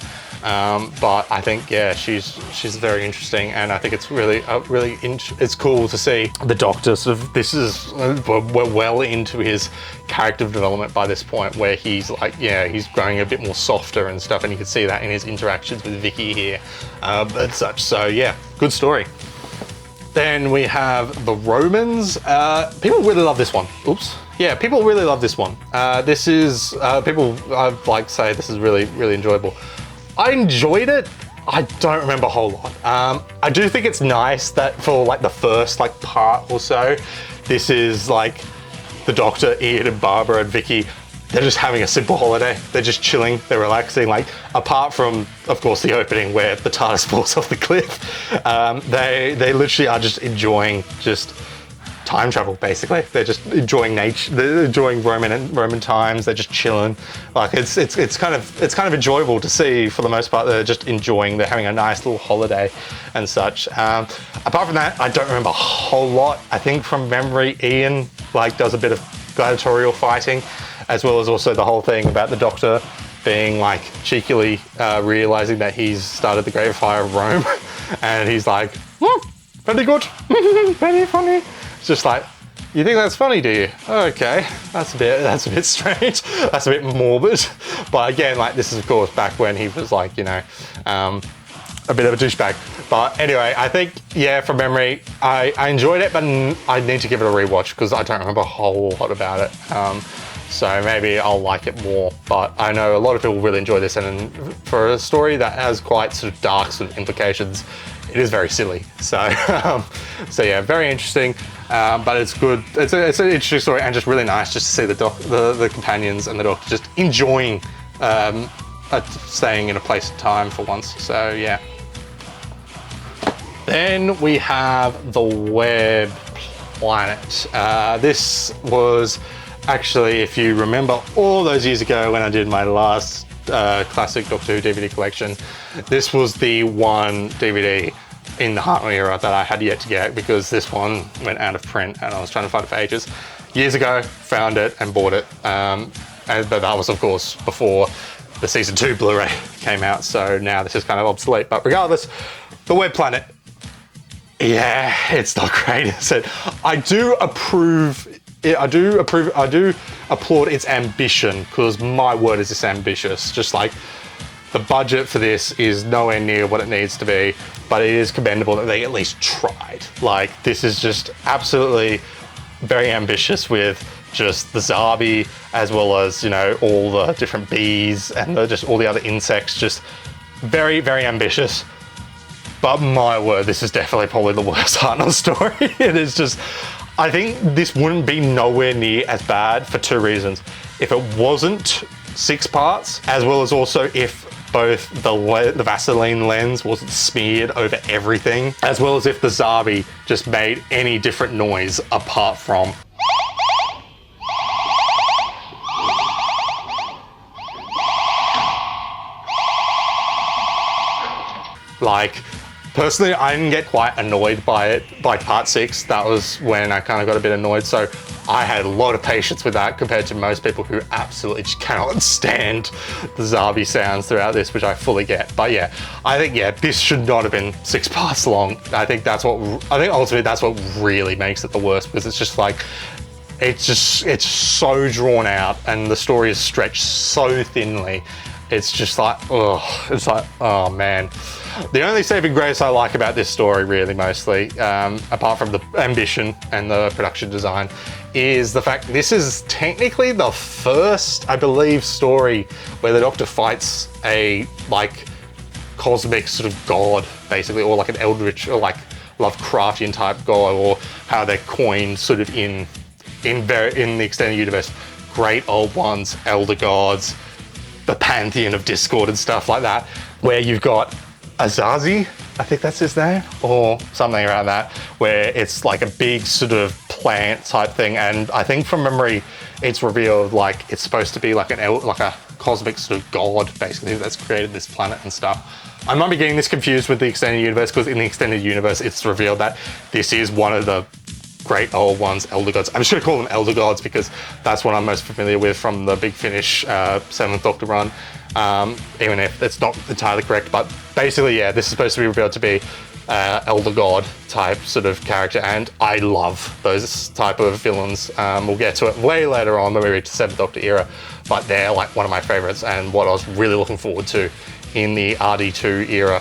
But I think, yeah, she's very interesting, and I think it's it's cool to see the Doctor sort of, we're well into his character development by this point, where he's like, yeah, he's growing a bit more softer and stuff, and you can see that in his interactions with Vicky here, and such. So yeah, good story. Then we have The Romans. People really love this one. Oops. Yeah, people really love this one. This is, people like say this is really, really enjoyable. I enjoyed it. I don't remember a whole lot. I do think it's nice that for like the first like part or so, this is like the Doctor, Ian and Barbara and Vicky, they're just having a simple holiday. They're just chilling, they're relaxing. Like, apart from, of course, the opening where the TARDIS falls off the cliff, they literally are just enjoying just time travel, basically. They're just enjoying nature, they're enjoying Roman times, they're just chilling. Like, it's kind of enjoyable to see. For the most part, they're just enjoying, they're having a nice little holiday and such. Apart from that, I don't remember a whole lot. I think from memory, Ian like does a bit of gladiatorial fighting, as well as also the whole thing about the Doctor being like cheekily realizing that he's started the Great Fire of Rome, and he's like, very good, very funny. It's just like, you think that's funny, do you? Okay, that's a bit strange. That's a bit morbid. But again, like, this is of course back when he was like, you know, a bit of a douchebag. But anyway, I think, yeah, from memory, I enjoyed it, but I need to give it a rewatch because I don't remember a whole lot about it. So maybe I'll like it more. But I know a lot of people really enjoy this, and for a story that has quite sort of dark sort of implications, it is very silly. So, so yeah, very interesting. But it's good. It's an interesting story, and just really nice just to see the companions and the Doctor just enjoying staying in a place and time for once. So yeah. Then we have The Web Planet. This was actually, if you remember all those years ago when I did my last classic Doctor Who DVD collection, this was the one DVD in the Hartnell era that I had yet to get, because this one went out of print and I was trying to find it for ages. Years ago, found it and bought it. But that was, of course, before the season 2 Blu-ray came out, so now this is kind of obsolete. But regardless, the Web Planet, yeah, it's not great, is it? I do applaud its ambition, because my word is this ambitious. Just like, the budget for this is nowhere near what it needs to be, but it is commendable that they at least tried. Like, this is just absolutely very ambitious with just the Zabi, as well as, you know, all the different bees and just all the other insects. Just very, very ambitious. But my word, this is definitely probably the worst Hartnell story. It is just, I think this wouldn't be nowhere near as bad for 2 reasons. If it wasn't 6 parts, as well as also if both the Vaseline lens wasn't smeared over everything, as well as if the Zabi just made any different noise apart from like, personally, I didn't get quite annoyed by it by part 6. That was when I kind of got a bit annoyed. So I had a lot of patience with that compared to most people who absolutely just cannot stand the Zabi sounds throughout this, which I fully get. But yeah, I think, yeah, this should not have been 6 parts long. I think ultimately that's what really makes it the worst, because it's just like, it's so drawn out and the story is stretched so thinly. It's just like, oh man. The only saving grace I like about this story, really, mostly, apart from the ambition and the production design, is the fact this is technically the first, I believe, story where the Doctor fights a, like, cosmic sort of god, basically, or like an eldritch, or like Lovecraftian type god, or how they're coined sort of in the extended universe. Great old ones, elder gods, the pantheon of discord and stuff like that, where you've got Azazi, I think that's his name, or something around that, where it's like a big sort of plant type thing, and I think from memory it's revealed like it's supposed to be like a cosmic sort of god, basically, that's created this planet and stuff. I might be getting this confused with the extended universe, because in the extended universe it's revealed that this is one of the great old ones, elder gods. I'm just going to call them elder gods because that's what I'm most familiar with from the Big Finish 7th Doctor run, even if it's not entirely correct. But basically, yeah, this is supposed to be revealed to be elder god type sort of character, and I love those type of villains. We'll get to it way later on when we reach the 7th Doctor era, but they're like one of my favorites and what I was really looking forward to in the RD2 era.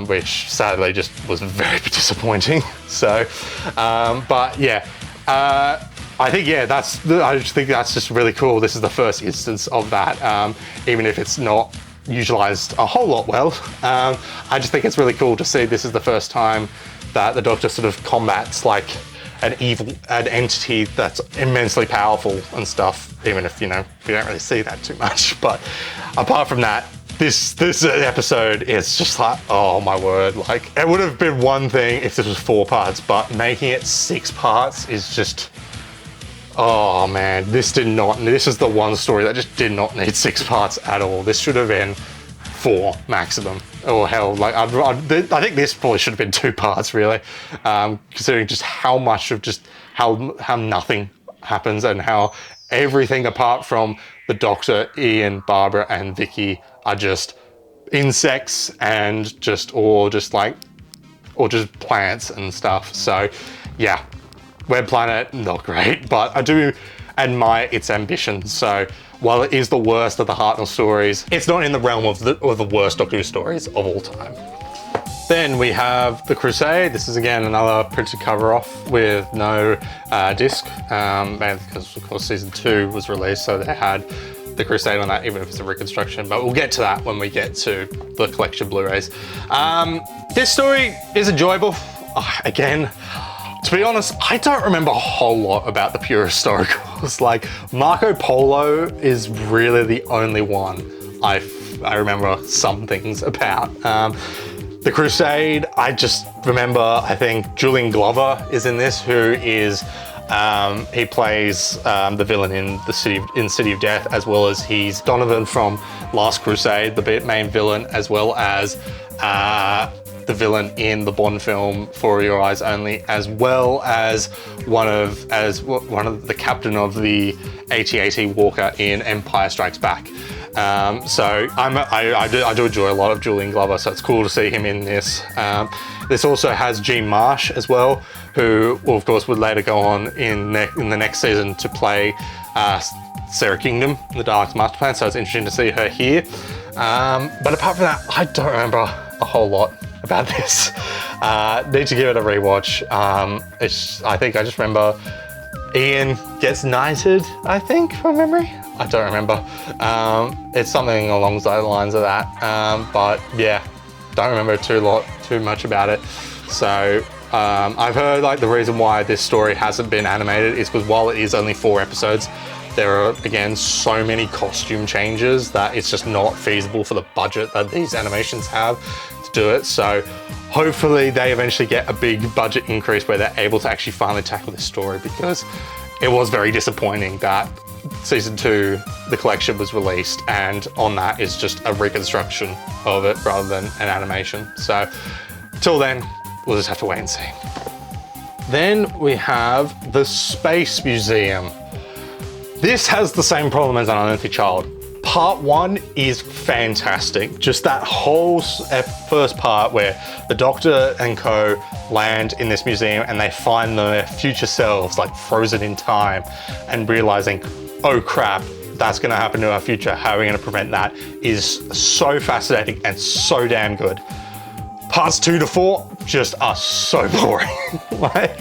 Which sadly just was very disappointing. So, but yeah, I think, yeah, I just think that's just really cool. This is the first instance of that, even if it's not utilized a whole lot well. I just think it's really cool to see this is the first time that the Doctor sort of combats like an entity that's immensely powerful and stuff, even if, you know, we don't really see that too much. But apart from that, this episode is just like, oh my word, like, it would have been one thing if this was 4 parts, but making it 6 parts is just, oh man, this is the one story that just did not need 6 parts at all. This should have been 4 maximum, or hell, like, I think this probably should have been 2 parts, really, considering just how much of just how nothing happens, and how everything apart from the Doctor, Ian, Barbara, and Vicky are just insects and just plants and stuff. So yeah, Web Planet, not great, but I do admire its ambition. So while it is the worst of the Hartnell stories, it's not in the realm of the worst Doctor Who stories of all time. Then we have The Crusade. This is again another printed cover off with no disc, mainly because of course season 2 was released, so they had The Crusade on that, even if it's a reconstruction, but we'll get to that when we get to the collection Blu-rays. This story is enjoyable. Again, to be honest, I don't remember a whole lot about the pure historicals. Like, Marco Polo is really the only one I remember some things about. The Crusade, I just remember, I think Julian Glover is in this, who is He plays the villain in City of Death, as well as he's Donovan from Last Crusade, the main villain, as well as the villain in the Bond film For Your Eyes Only, as well as one of the captain of the AT-AT Walker in Empire Strikes Back. So I do enjoy a lot of Julian Glover, so it's cool to see him in this. This also has Jean Marsh as well, who, of course, would later go on in the next season to play Sarah Kingdom, the Daleks Master Plan, so it's interesting to see her here. But apart from that, I don't remember a whole lot about this. Need to give it a rewatch. I think I just remember Ian gets knighted, I think, from memory. I don't remember. It's something along the lines of that. But yeah, don't remember too much about it. So I've heard like the reason why this story hasn't been animated is because while it is only 4 episodes, there are, again, so many costume changes that it's just not feasible for the budget that these animations have to do it. So hopefully they eventually get a big budget increase where they're able to actually finally tackle this story, because it was very disappointing that season 2, the collection, was released, and on that is just a reconstruction of it rather than an animation. So till then, we'll just have to wait and see. Then we have the Space Museum. This has the same problem as An Unearthly Child. Part 1 is fantastic. Just that whole first part where the Doctor and co land in this museum and they find their future selves like frozen in time, and realizing, oh crap, that's gonna happen to our future. How are we gonna prevent that? Is so fascinating and so damn good. Parts 2 to 4 just are so boring. Like,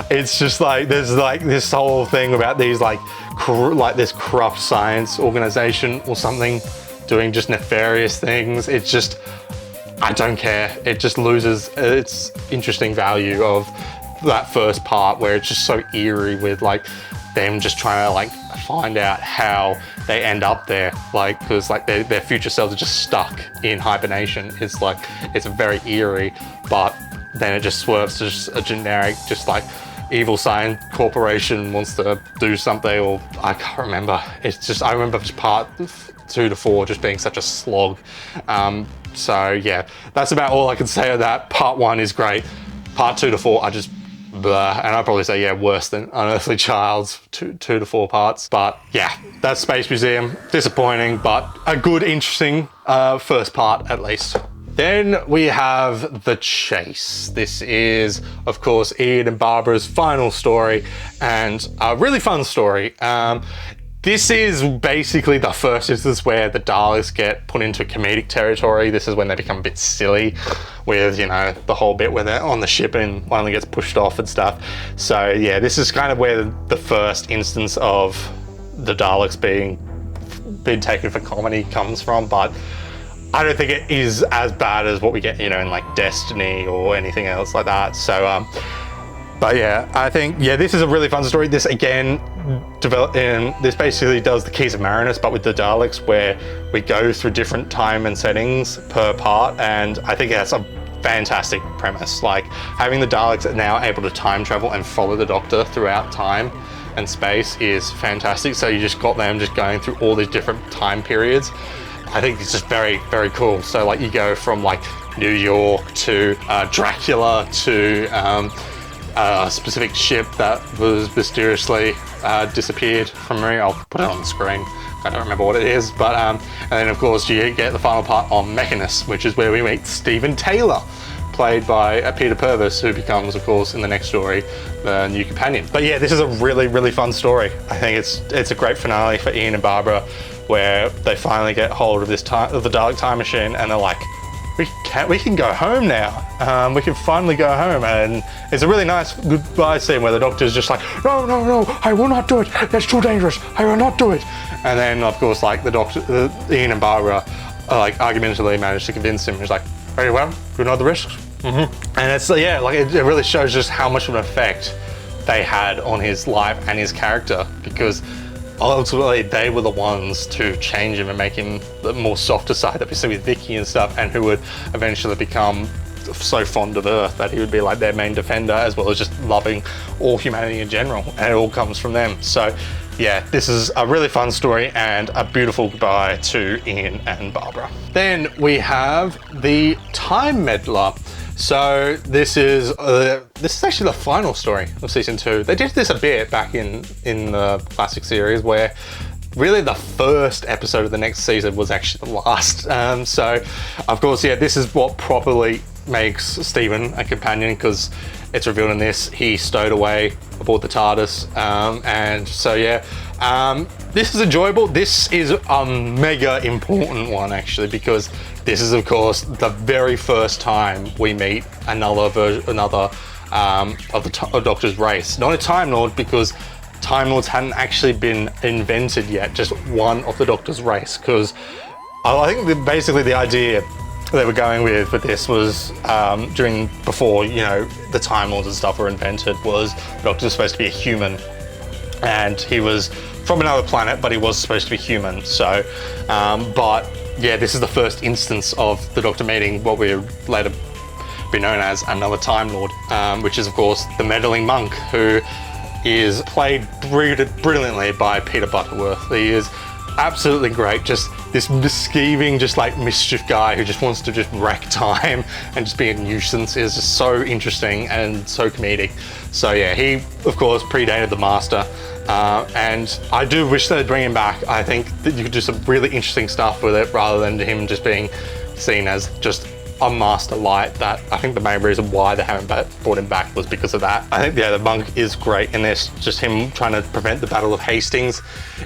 it's just like, there's like this whole thing about these like this corrupt science organization or something doing just nefarious things. It's just, I don't care. It just loses its interesting value of that first part, where it's just so eerie with like them just trying to like find out how they end up there, like, because like their future selves are just stuck in hibernation. It's like, it's very eerie, but then it just swerves to just a generic, just like evil science corporation wants to do something, or I can't remember. It's just, I remember just part 2 to 4 just being such a slog. So yeah, that's about all I can say of that. Part 1 is great. Part 2 to 4 are just blah, and I'd probably say, yeah, worse than Unearthly Child's 2 to 4 parts. But yeah, that's Space Museum. Disappointing, but a good, interesting first part at least. Then we have The Chase. This is, of course, Ian and Barbara's final story, and a really fun story. This is basically the first instance where the Daleks get put into comedic territory. This is when they become a bit silly with, you know, the whole bit where they're on the ship and one gets pushed off and stuff. So yeah, this is kind of where the first instance of the Daleks being taken for comedy comes from, but I don't think it is as bad as what we get, you know, in like Destiny or anything else like that. So, but yeah, I think, yeah, this is a really fun story. This again, this basically does the Keys of Marinus, but with the Daleks, where we go through different time and settings per part. And I think that's a fantastic premise. Like, having the Daleks now able to time travel and follow the Doctor throughout time and space is fantastic. So you just got them just going through all these different time periods. I think it's just very, very cool. So like, you go from like New York to Dracula to a specific ship that was mysteriously disappeared from me. I'll put it on the screen. I don't remember what it is, but and then of course you get the final part on Mechanus, which is where we meet Stephen Taylor, played by Peter Purvis, who becomes, of course, in the next story, the new companion. But yeah, this is a really, really fun story. I think it's a great finale for Ian and Barbara, where they finally get hold of the Dalek time machine, and they're like, we can go home now. We can finally go home. And it's a really nice goodbye scene where the Doctor's just like, no, I will not do it. That's too dangerous. I will not do it. And then, of course, like the Doctor, Ian and Barbara, like argumentatively manage to convince him. He's like, very well, you know the risks. Mm-hmm. And it's, yeah, like it really shows just how much of an effect they had on his life and his character, because ultimately they were the ones to change him and make him the more softer side that we see with Vicky and stuff, and who would eventually become so fond of Earth that he would be like their main defender, as well as just loving all humanity in general, and it all comes from them. So yeah, this is a really fun story and a beautiful goodbye to Ian and Barbara. Then we have the Time Meddler. So this is actually the final story of season 2. They did this a bit back in the classic series, where really the first episode of the next season was actually the last. So of course, yeah, this is what properly makes Stephen a companion, because it's revealed in this he stowed away aboard the TARDIS. And so yeah, this is enjoyable. This is a mega important one actually, because this is of course the very first time we meet another of the Doctor's race. Not a Time Lord, because Time Lords hadn't actually been invented yet, just one of the Doctor's race. Because I think basically the idea they were going with this was before, you know, the Time Lords and stuff were invented, was the Doctor was supposed to be a human, and he was from another planet, but he was supposed to be human. So, but yeah, this is the first instance of the Doctor meeting what we later be known as another Time Lord, which is of course the meddling monk, who is played brilliantly by Peter Butterworth. He is absolutely great. Just this mischieving, just like mischief guy who just wants to just wreck time and just be a nuisance is just so interesting and so comedic. So yeah, he of course predated the Master, and I do wish they'd bring him back. I think that you could do some really interesting stuff with it, rather than him just being seen as just a Master light. That I think the main reason why they haven't brought him back was because of that. I think yeah, the monk is great in this. Just him trying to prevent the Battle of Hastings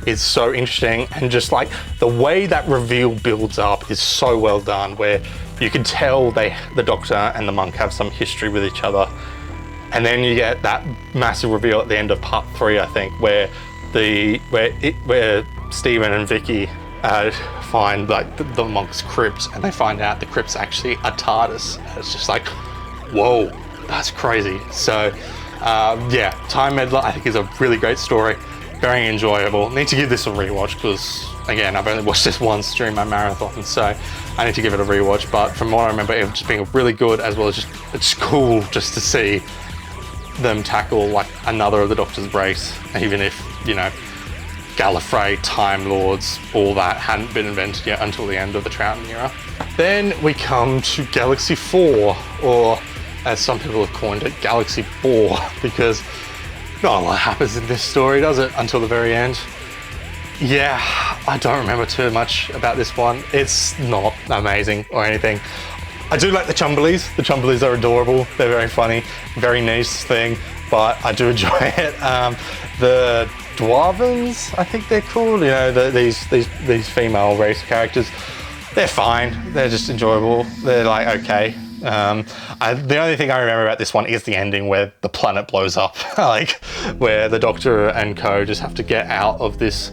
is so interesting, and just like the way that reveal builds up is so well done, where you can tell the Doctor and the monk have some history with each other, and then you get that massive reveal at the end of part 3, I think, where Stephen and Vicky find like the monk's crypt, and they find out the crypt's actually a TARDIS. It's just like, whoa, that's crazy. So yeah, Time Meddler I think is a really great story, very enjoyable. Need to give this a rewatch, because again, I've only watched this once during my marathon, so I need to give it a rewatch. But from what I remember, it just being really good, as well as just it's cool just to see them tackle like another of the Doctor's race, even if, you know, Gallifrey, Time Lords, all that hadn't been invented yet until the end of the Troughton era. Then we come to Galaxy 4, or as some people have coined it, Galaxy Bore, because not a lot happens in this story, does it, until the very end. Yeah, I don't remember too much about this one. It's not amazing or anything. I do like the Chumblies. The Chumblies are adorable. They're very funny, very nice thing, but I do enjoy it. The Dwarvens, I think they're called, you know, these female race characters, they're fine. They're just enjoyable. They're like, okay. The only thing I remember about this one is the ending, where the planet blows up, like where the Doctor and co just have to get out of this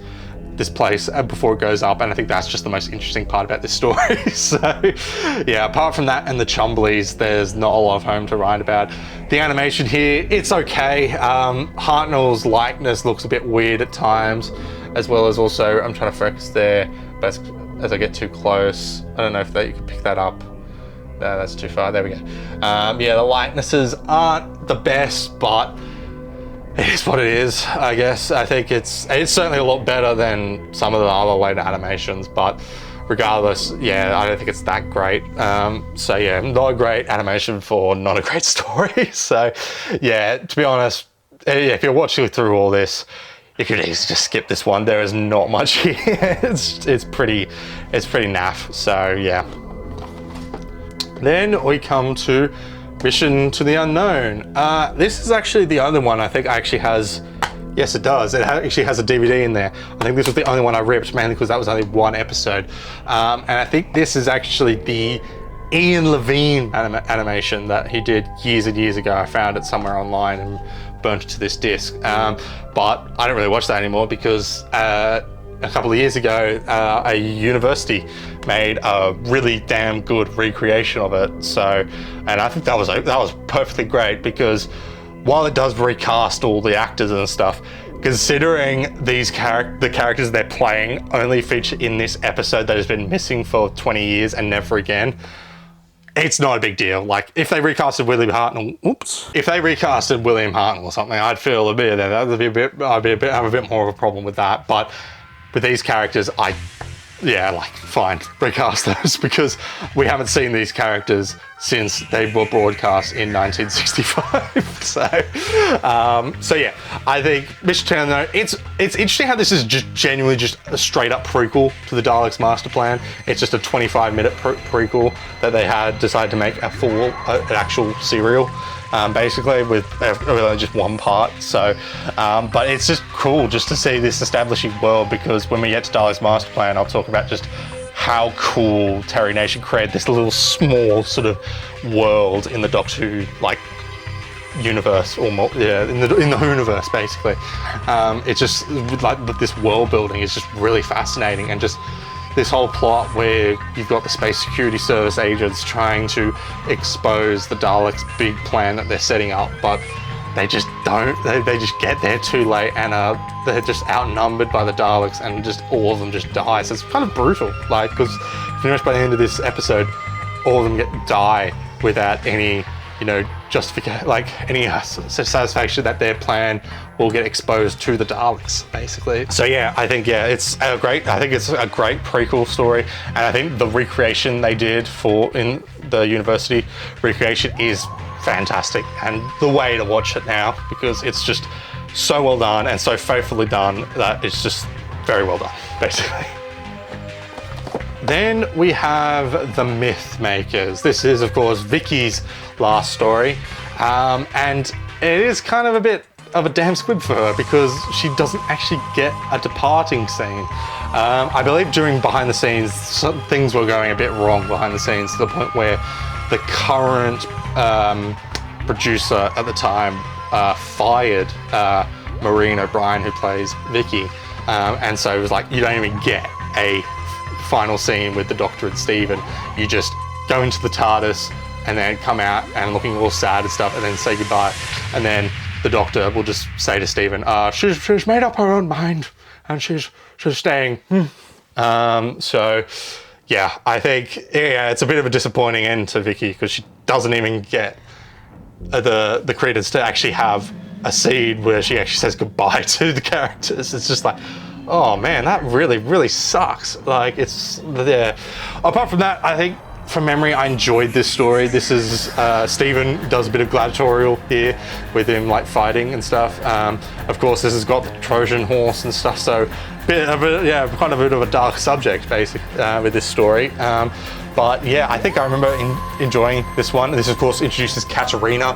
place before it goes up, and I think that's just the most interesting part about this story. So yeah, apart from that and the Chumblies, there's not a lot of home to write about. The animation here, it's okay. Hartnell's likeness looks a bit weird at times, as well as also, I'm trying to focus there, but as I get too close, I don't know if you can pick that up. No, that's too far, there we go. Yeah, the likenesses aren't the best, but it is what it is, I guess. I think it's certainly a lot better than some of the other later animations, but regardless, yeah, I don't think it's that great. So yeah, not a great animation for not a great story. So yeah, to be honest, if you're watching through all this, you could easily just skip this one. There is not much here. it's pretty naff. So yeah. Then we come to Mission to the Unknown. This is actually the only one I think actually has, yes it does, it actually has a DVD in there. I think this was the only one I ripped, mainly because that was only one episode. And I think this is actually the Ian Levine animation that he did years and years ago. I found it somewhere online and burnt it to this disc. But I don't really watch that anymore, because a couple of years ago, a university made a really damn good recreation of it. So, and I think that was perfectly great, because while it does recast all the actors and stuff, considering the characters they're playing only feature in this episode that has been missing for 20 years and never again, it's not a big deal. Like, if they recasted William Hartnell, if they recasted William Hartnell or something, I'd feel a bit, I'd have a bit more of a problem with that. But with these characters, yeah, like, fine, recast those, because we haven't seen these characters since they were broadcast in 1965. So yeah, I think Mr. Chandler, it's interesting how this is just genuinely just a straight up prequel to the Daleks Master Plan. It's just a 25-minute prequel that they had decided to make a full, an actual serial. Basically with just one part. So, but it's just cool just to see this establishing world, because when we get to Dalek's Master Plan, I'll talk about just how cool Terry Nation created this little small sort of world in the Doctor Who like universe, or more, yeah, in the Whoniverse basically. It's just like this world building is just really fascinating, and just this whole plot where you've got the Space Security Service agents trying to expose the Daleks' big plan that they're setting up, but they just don't. They just get there too late, and they're just outnumbered by the Daleks, and just all of them just die. So it's kind of brutal, like, because pretty much by the end of this episode, all of them die without any, you know, justification, like any satisfaction that their plan will get exposed to the Daleks, basically. So yeah, I think it's a great prequel story, and I think the recreation they did in the university recreation is fantastic, and the way to watch it now, because it's just so well done and so faithfully done that it's just very well done, basically. Then we have the Myth Makers. This is, of course, Vicky's last story, and it is kind of a bit of a damn squib for her, because she doesn't actually get a departing scene. I believe during behind the scenes, some things were going a bit wrong behind the scenes, to the point where the current producer at the time fired Maureen O'Brien, who plays Vicky, and so it was like, you don't even get a final scene with the Doctor and Stephen. You just go into the TARDIS and then come out and looking all sad and stuff, and then say goodbye, and then the Doctor will just say to Stephen, she's made up her own mind and she's staying. So yeah, I think it's a bit of a disappointing end to Vicky, because she doesn't even get the credence to actually have a scene where she actually says goodbye to the characters. It's just like, oh man, that really sucks. Like, it's there. Apart from that, I think from memory, I enjoyed this story. This is Stephen does a bit of gladiatorial here with him like fighting and stuff. Of course, this has got the Trojan horse and stuff, so kind of a bit of a dark subject basically with this story. But yeah, I think I remember enjoying this one. This, of course, introduces Katerina,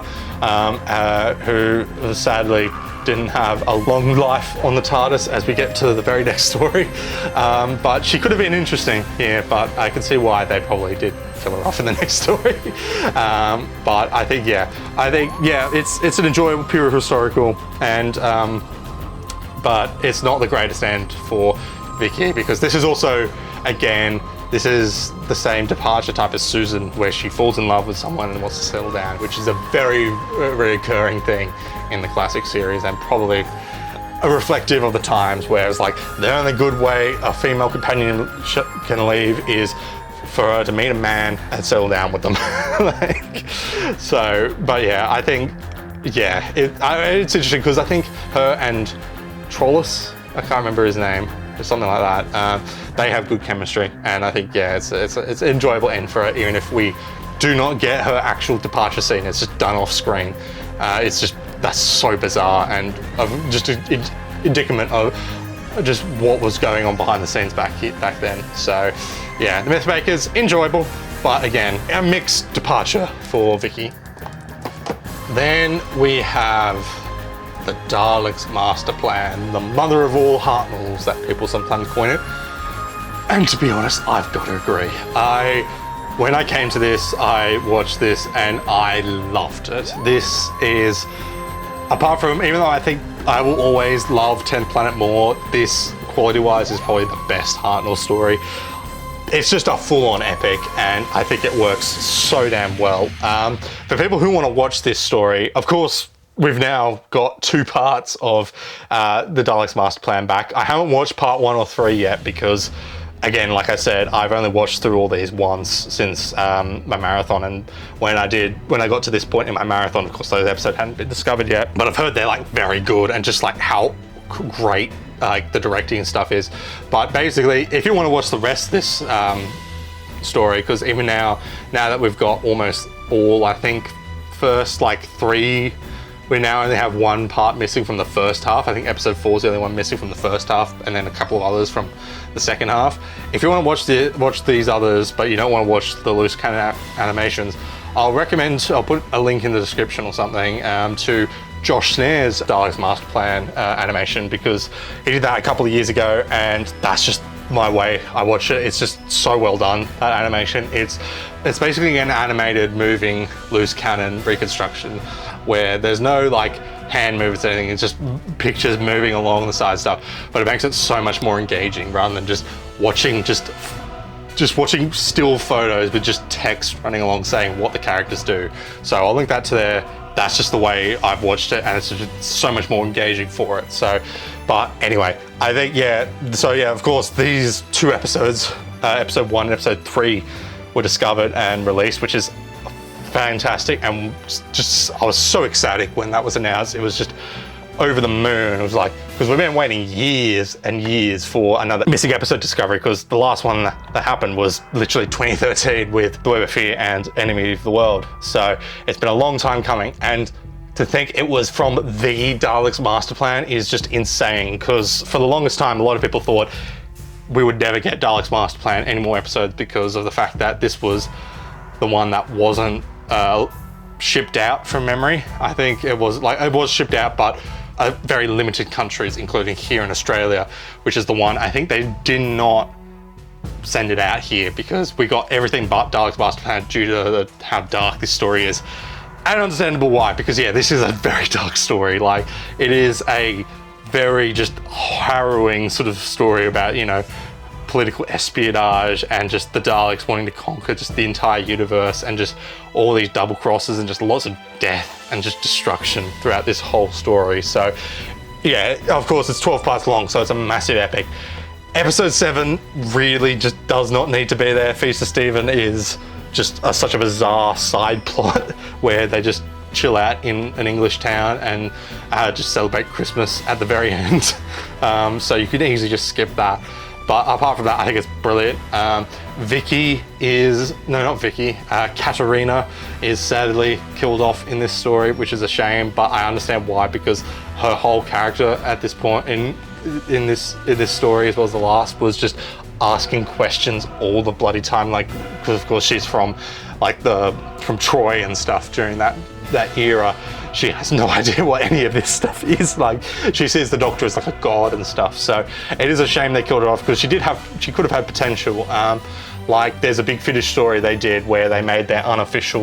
who sadly didn't have a long life on the TARDIS, as we get to the very next story. But she could have been interesting here, but I can see why they probably did kill her off in the next story. But I think it's an enjoyable period historical, and but it's not the greatest end for Vicky, because this is also, again, this is the same departure type as Susan, where she falls in love with someone and wants to settle down, which is a very recurring thing in the classic series, and probably a reflective of the times, where it's like the only good way a female companion can leave is for her to meet a man and settle down with them. But yeah, I think, it's interesting, because I think her and Trollus, I can't remember his name, or something like that, they have good chemistry, and I think it's an enjoyable end for her, even if we do not get her actual departure scene. It's just done off screen. It's just, that's so bizarre, and just an indicament of just what was going on behind the scenes back then. So yeah, the Mythmakers, enjoyable, but again, a mixed departure for Vicky. Then we have the Daleks Master Plan, the mother of all Hartnells that people sometimes coin it. And to be honest, I've got to agree. When I came to this, I watched this and I loved it. This is, apart from, even though I think I will always love 10th Planet more, this quality-wise is probably the best Hartnell story. It's just a full-on epic, and I think it works so damn well. For people who want to watch this story, of course, we've now got 2 parts of the Daleks Master Plan back. I haven't watched part 1 or 3 yet, because again, like I said, I've only watched through all these once since my marathon, and when I got to this point in my marathon, of course those episodes hadn't been discovered yet, but I've heard they're like very good and just like how great like the directing and stuff is. But basically, if you want to watch the rest of this story, because even now that we've got almost all, I think, first like 3, we now only have 1 part missing from the first half. I think episode 4 is the only one missing from the first half, and then a couple of others from the second half. If you want to watch these others, but you don't want to watch the loose cannon animations, I'll put a link in the description or something to Josh Snare's Daleks Master Plan animation, because he did that a couple of years ago, and that's just my way I watch it. It's just so well done, that animation. It's basically an animated moving loose cannon reconstruction where there's no like hand movements or anything, it's just pictures moving along the side stuff, but it makes it so much more engaging rather than just watching watching still photos with just text running along saying what the characters do. So I'll link that to there. That's just the way I've watched it, and it's just so much more engaging for it. So, but anyway, I think, of course, these 2 episodes, episode 1 and episode 3, were discovered and released, which is fantastic. And I was so ecstatic when that was announced. It was just over the moon. It was like, because we've been waiting years and years for another missing episode discovery, because the last one that happened was literally 2013 with The Web of Fear and Enemy of the World. So it's been a long time coming, and to think it was from the Daleks Master Plan is just insane, because for the longest time a lot of people thought we would never get Daleks Master Plan any more episodes because of the fact that this was the one that wasn't shipped out from memory. I think it was shipped out, but very limited countries, including here in Australia, which is the one I think they did not send it out here, because we got everything but Daleks Master Plan due to how dark this story is. And understandable why, because this is a very dark story. Like, it is a very just harrowing sort of story about, political espionage and just the Daleks wanting to conquer just the entire universe, and just all these double crosses and just lots of death and just destruction throughout this whole story. So of course it's 12 parts long, so it's a massive epic. Episode 7 really just does not need to be there. Feast of Stephen is just such a bizarre side plot where they just chill out in an English town and just celebrate Christmas at the very end. So you could easily just skip that. But apart from that, I think it's brilliant. Katerina is sadly killed off in this story, which is a shame, but I understand why, because her whole character at this point in this story, as well as the last, was just asking questions all the bloody time, like, because of course she's from Troy and stuff during that era. She has no idea what any of this stuff is. Like, she sees the Doctor as like a god and stuff. So it is a shame they killed her off, because she could have had potential. Like, there's a Big Finish story they did where they made their unofficial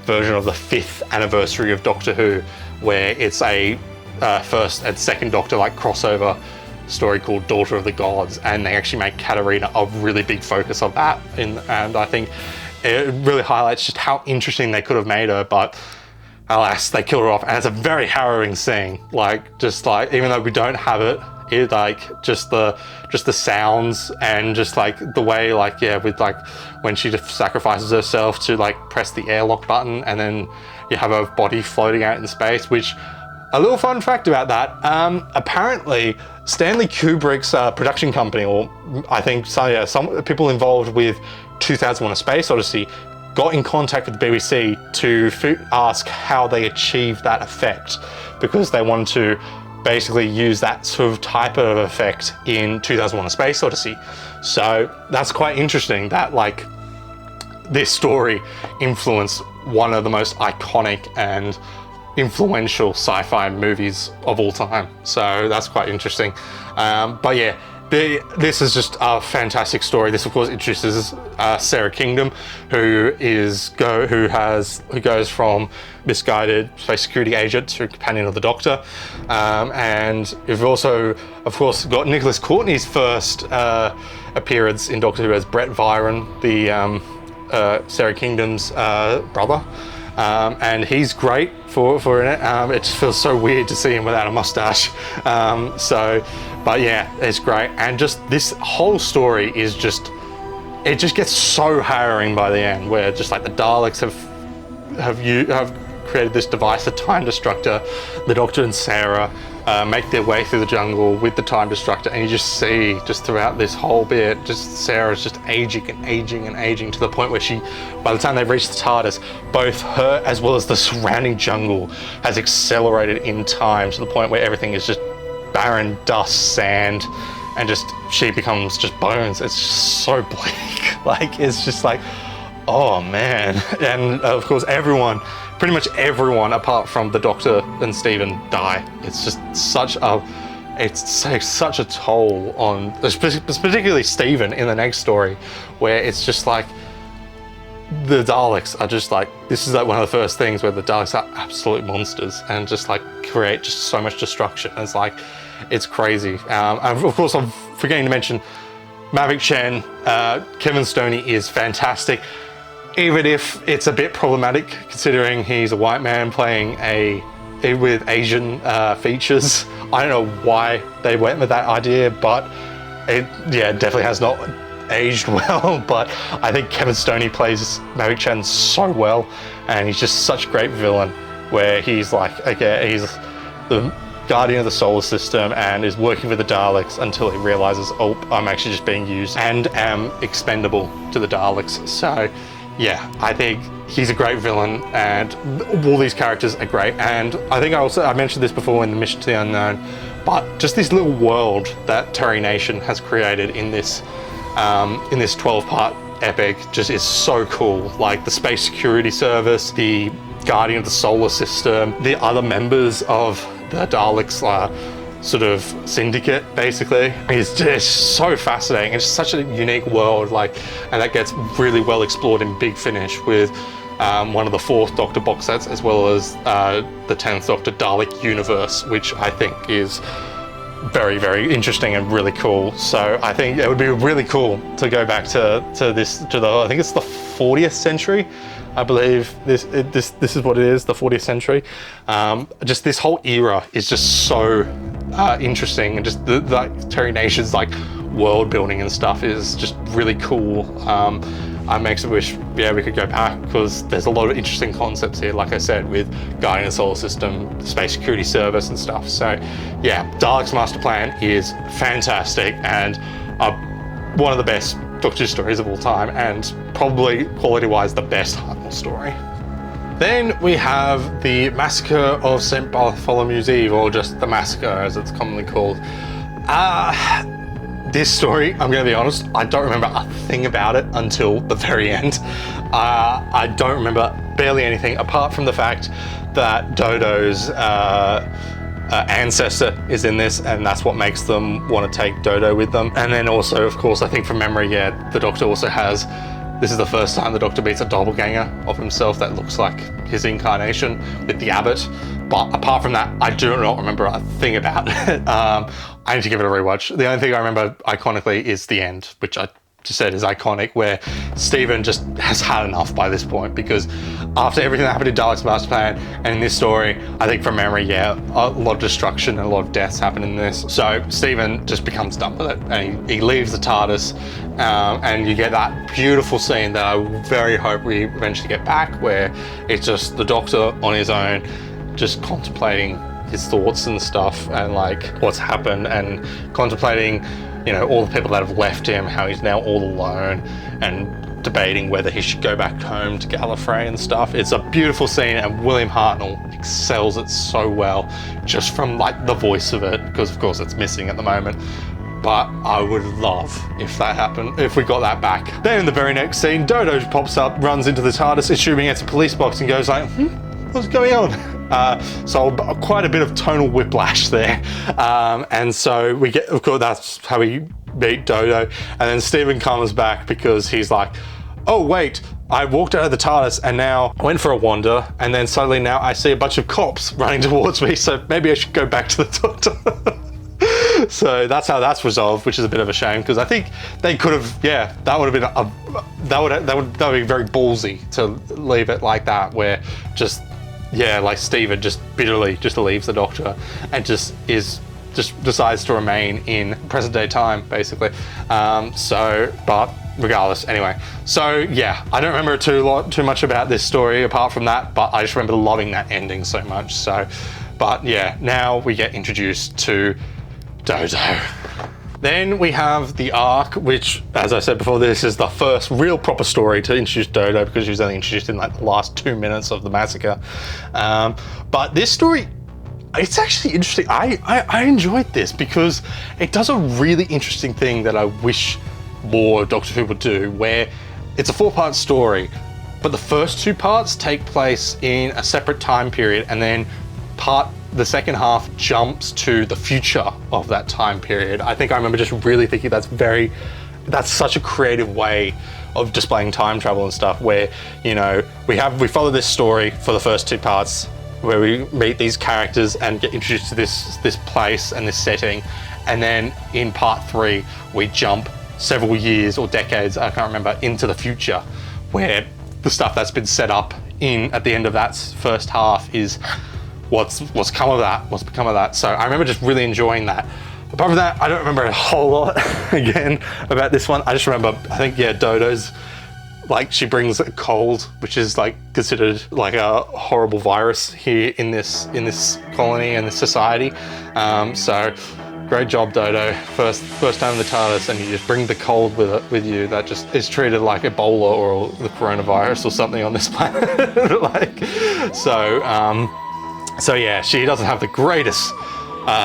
version of the 5th anniversary of Doctor Who, where it's a first and second Doctor crossover story called Daughter of the Gods, and they actually make Katerina a really big focus of that. And I think it really highlights just how interesting they could have made her, but alas, they killed her off, and it's a very harrowing scene. Even though we don't have it, just the sounds and just the way when she just sacrifices herself to press the airlock button, and then you have her body floating out in space. Which, a little fun fact about that, apparently Stanley Kubrick's production company, or I think some people involved with 2001: A Space Odyssey, got in contact with the BBC to ask how they achieved that effect, because they wanted to basically use that sort of type of effect in 2001: A Space Odyssey. So that's quite interesting that this story influenced one of the most iconic and influential sci-fi movies of all time. So that's quite interesting. This is just a fantastic story. This, of course, introduces Sarah Kingdom, who goes from misguided space security agent to companion of the Doctor, and we've also, of course, got Nicholas Courtney's first appearance in Doctor Who as Brett Viren, the Sarah Kingdom's brother. and he's great for in it. It just feels so weird to see him without a mustache. But yeah, it's great. And just this whole story is just, it just gets so harrowing by the end, where just like the Daleks have created this device, a time destructor. The Doctor and Sarah make their way through the jungle with the time destructor, and you just see just throughout this whole bit, just Sarah's just aging and aging and aging to the point where she, by the time they reach the TARDIS, both her as well as the surrounding jungle has accelerated in time to the point where everything is just barren dust, sand, and just she becomes just bones. It's just so bleak. Like, it's just like, oh man. And of course pretty much everyone apart from the Doctor and Stephen die. It's just such a, it takes such a toll on, particularly Stephen in the next story, where it's just like, the Daleks are just like, this is like one of the first things where the Daleks are absolute monsters and just like create just so much destruction. It's like, it's crazy. And of course I'm forgetting to mention Mavic Chen, Kevin Stoney is fantastic. Even if it's a bit problematic, considering he's a white man playing with Asian features. I don't know why they went with that idea, but it definitely has not aged well. But I think Kevin Stoney plays Mavic Chen so well, and he's just such a great villain, where he's like, okay, he's the guardian of the solar system and is working with the Daleks until he realizes, oh, I'm actually just being used and am expendable to the Daleks. So yeah, I think he's a great villain, and all these characters are great. And I think I mentioned this before in the Mission to the Unknown, but just this little world that Terry Nation has created in this 12-part epic just is so cool. Like the Space Security Service, the Guardian of the Solar System, the other members of the Daleks sort of syndicate, basically. It's just so fascinating. It's such a unique world, like, and that gets really well explored in Big Finish with one of the 4th Doctor box sets, as well as the 10th Doctor Dalek Universe, which I think is very, very interesting and really cool. So I think it would be really cool to go back to I think it's the 40th century. I believe this is what it is, the 40th century. Just this whole era is just so interesting, and just the Terry Nation's like world building and stuff is just really cool. I makes me wish, yeah, we could go back, because there's a lot of interesting concepts here, like I said, with Guardian of the Solar System, Space Security Service and stuff. So yeah, Dalek's Master Plan is fantastic, and one of the best Doctor Who stories of all time, and probably quality-wise the best Hartnell story. Then we have the Massacre of St. Bartholomew's Eve, or just the Massacre as it's commonly called. This story, I'm going to be honest, I don't remember a thing about it until the very end. I don't remember barely anything apart from the fact that Dodo's ancestor is in this, and that's what makes them want to take Dodo with them. And then also, of course, I think from memory, yeah, the Doctor also has, this is the first time the Doctor meets a doppelganger of himself that looks like his incarnation with the Abbot. But apart from that, I do not remember a thing about it. I need to give it a rewatch. The only thing I remember iconically is the end, which I just said is iconic, where Stephen just has had enough by this point, because after everything that happened in Dalek's Master Plan and in this story, I think from memory, yeah, a lot of destruction and a lot of deaths happen in this. So Stephen just becomes done with it, and he leaves the TARDIS, and you get that beautiful scene that I very hope we eventually get back, where it's just the Doctor on his own, just contemplating his thoughts and stuff, and like what's happened, and contemplating, you know, all the people that have left him, how he's now all alone, and debating whether he should go back home to Gallifrey and stuff. It's a beautiful scene, and William Hartnell excels it so well, just from like the voice of it, because of course it's missing at the moment. But I would love if that happened, if we got that back. Then in the very next scene, Dodo pops up, runs into the TARDIS, assuming it's a police box, and goes like, what's going on? So quite a bit of tonal whiplash there. And so we get, of course, that's how we meet Dodo. And then Stephen comes back because he's like, oh wait, I walked out of the TARDIS and now I went for a wander, and then suddenly now I see a bunch of cops running towards me, so maybe I should go back to the Doctor. So that's how that's resolved, which is a bit of a shame, because I think they could have, yeah, that would have been that would be very ballsy to leave it like that, where just, yeah, like Steven just bitterly just leaves the Doctor and just decides to remain in present day time, basically. But regardless, anyway. So yeah, I don't remember too much about this story apart from that, but I just remember loving that ending so much. So, but yeah, now we get introduced to Dodo. Then we have the arc, which, as I said before, this is the first real proper story to introduce Dodo, because she was only introduced in like the last 2 minutes of the massacre. But this story, it's actually interesting. I enjoyed this because it does a really interesting thing that I wish more Doctor Who would do, where it's a 4-part story, but the first 2 parts take place in a separate time period, and then the second half jumps to the future of that time period. I think I remember just really thinking that's such a creative way of displaying time travel and stuff, where, you know, we follow this story for the first 2 parts, where we meet these characters and get introduced to this place and this setting, and then in part 3 we jump several years or decades, I can't remember, into the future, where the stuff that's been set up at the end of that first half is what's become of that. So I remember just really enjoying that. Apart from that, I don't remember a whole lot again about this one. I just remember, I think, yeah, Dodo's, like, she brings a cold, which is like considered like a horrible virus here in this colony and this society. So great job, Dodo. First time in the TARDIS, and you just bring the cold with you that just is treated like Ebola or the coronavirus or something on this planet. Like, so yeah, she doesn't have the greatest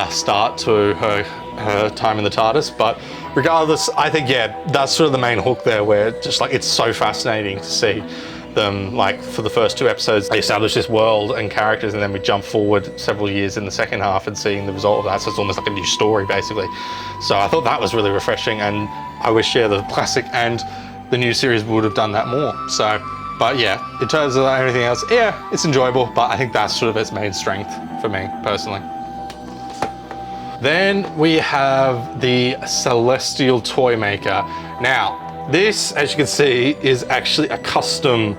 start to her time in the TARDIS, but regardless, I think, yeah, that's sort of the main hook there, where just like it's so fascinating to see them, like, for the first 2 episodes they establish this world and characters, and then we jump forward several years in the second half and seeing the result of that. So it's almost like a new story, basically. So I thought that was really refreshing, and I wish, yeah, the classic and the new series would have done that more. So, but yeah, in terms of everything else, yeah, it's enjoyable, but I think that's sort of its main strength for me personally. Then we have the Celestial Toy Maker. Now, this, as you can see, is actually a custom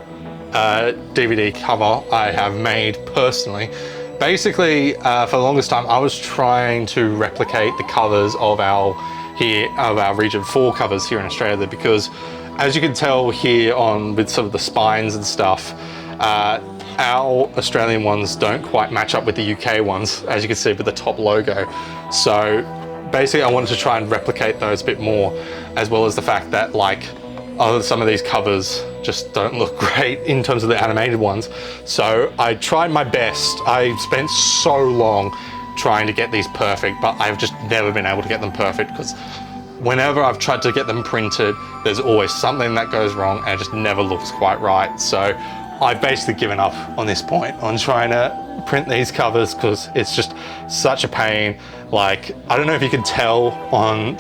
DVD cover I have made personally. Basically, for the longest time, I was trying to replicate the covers of our Region 4 covers here in Australia, because, as you can tell here with some of the spines and stuff, our Australian ones don't quite match up with the UK ones, as you can see with the top logo. So basically I wanted to try and replicate those a bit more, as well as the fact that, like, some of these covers just don't look great in terms of the animated ones. So I tried my best. I spent so long trying to get these perfect, but I've just never been able to get them perfect, because whenever I've tried to get them printed, there's always something that goes wrong and it just never looks quite right. So I've basically given up on this point on trying to print these covers, because it's just such a pain. Like, I don't know if you can tell on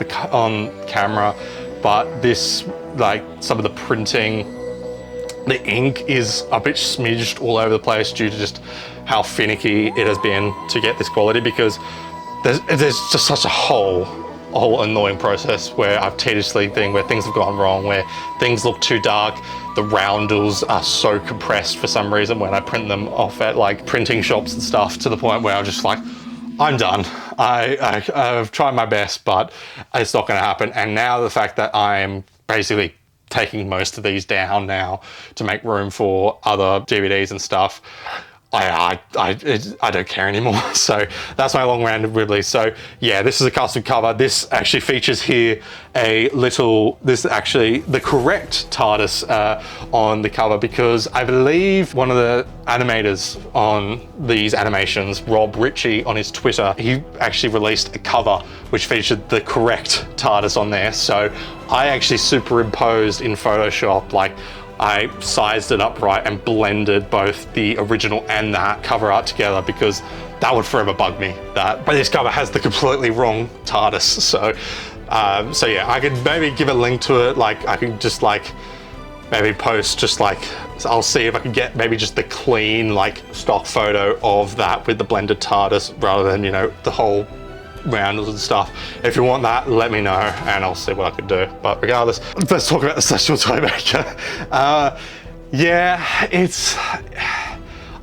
camera, but this, like, some of the printing, the ink is a bit smidged all over the place due to just how finicky it has been to get this quality, because there's just such a whole annoying process where I've tediously where things have gone wrong, where things look too dark. The roundels are so compressed for some reason when I print them off at, like, printing shops and stuff, to the point where I'm just like, I'm done. I've tried my best, but it's not going to happen. And now the fact that I'm basically taking most of these down now to make room for other DVDs and stuff, I don't care anymore. So that's my long-rounded Ridley. So yeah, this is a custom cover. This actually features here this is actually the correct TARDIS on the cover, because I believe one of the animators on these animations, Rob Ritchie, on his Twitter, he actually released a cover which featured the correct TARDIS on there. So I actually superimposed in Photoshop, like, I sized it up right and blended both the original and that cover art together, because that would forever bug me, but this cover has the completely wrong TARDIS. So yeah, I could maybe give a link to it. Like, I can just, like, maybe post just, like, I'll see if I can get maybe just the clean, like, stock photo of that with the blended TARDIS, rather than, you know, the whole roundels and stuff. If you want that, let me know and I'll see what I can do. But regardless, let's talk about the Celestial Toymaker. Yeah,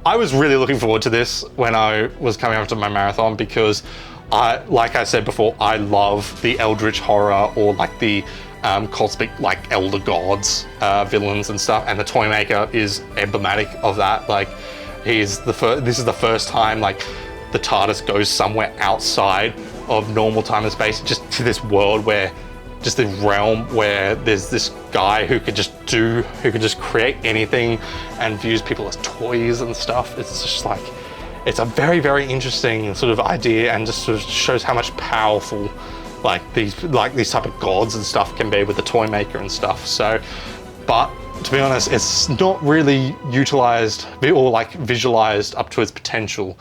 I was really looking forward to this when I was coming up to my marathon because like I said before, I love the eldritch horror or like the cosmic like elder gods villains and stuff, and the Toymaker is emblematic of that. Like this is the first time like the TARDIS goes somewhere outside of normal time and space, just to this world where just the realm where there's this guy who could just create anything and views people as toys and stuff. It's just like, it's a very, very interesting sort of idea, and just sort of shows how much powerful like these type of gods and stuff can be with the Toymaker and stuff. So, but to be honest, it's not really utilized or like visualized up to its potential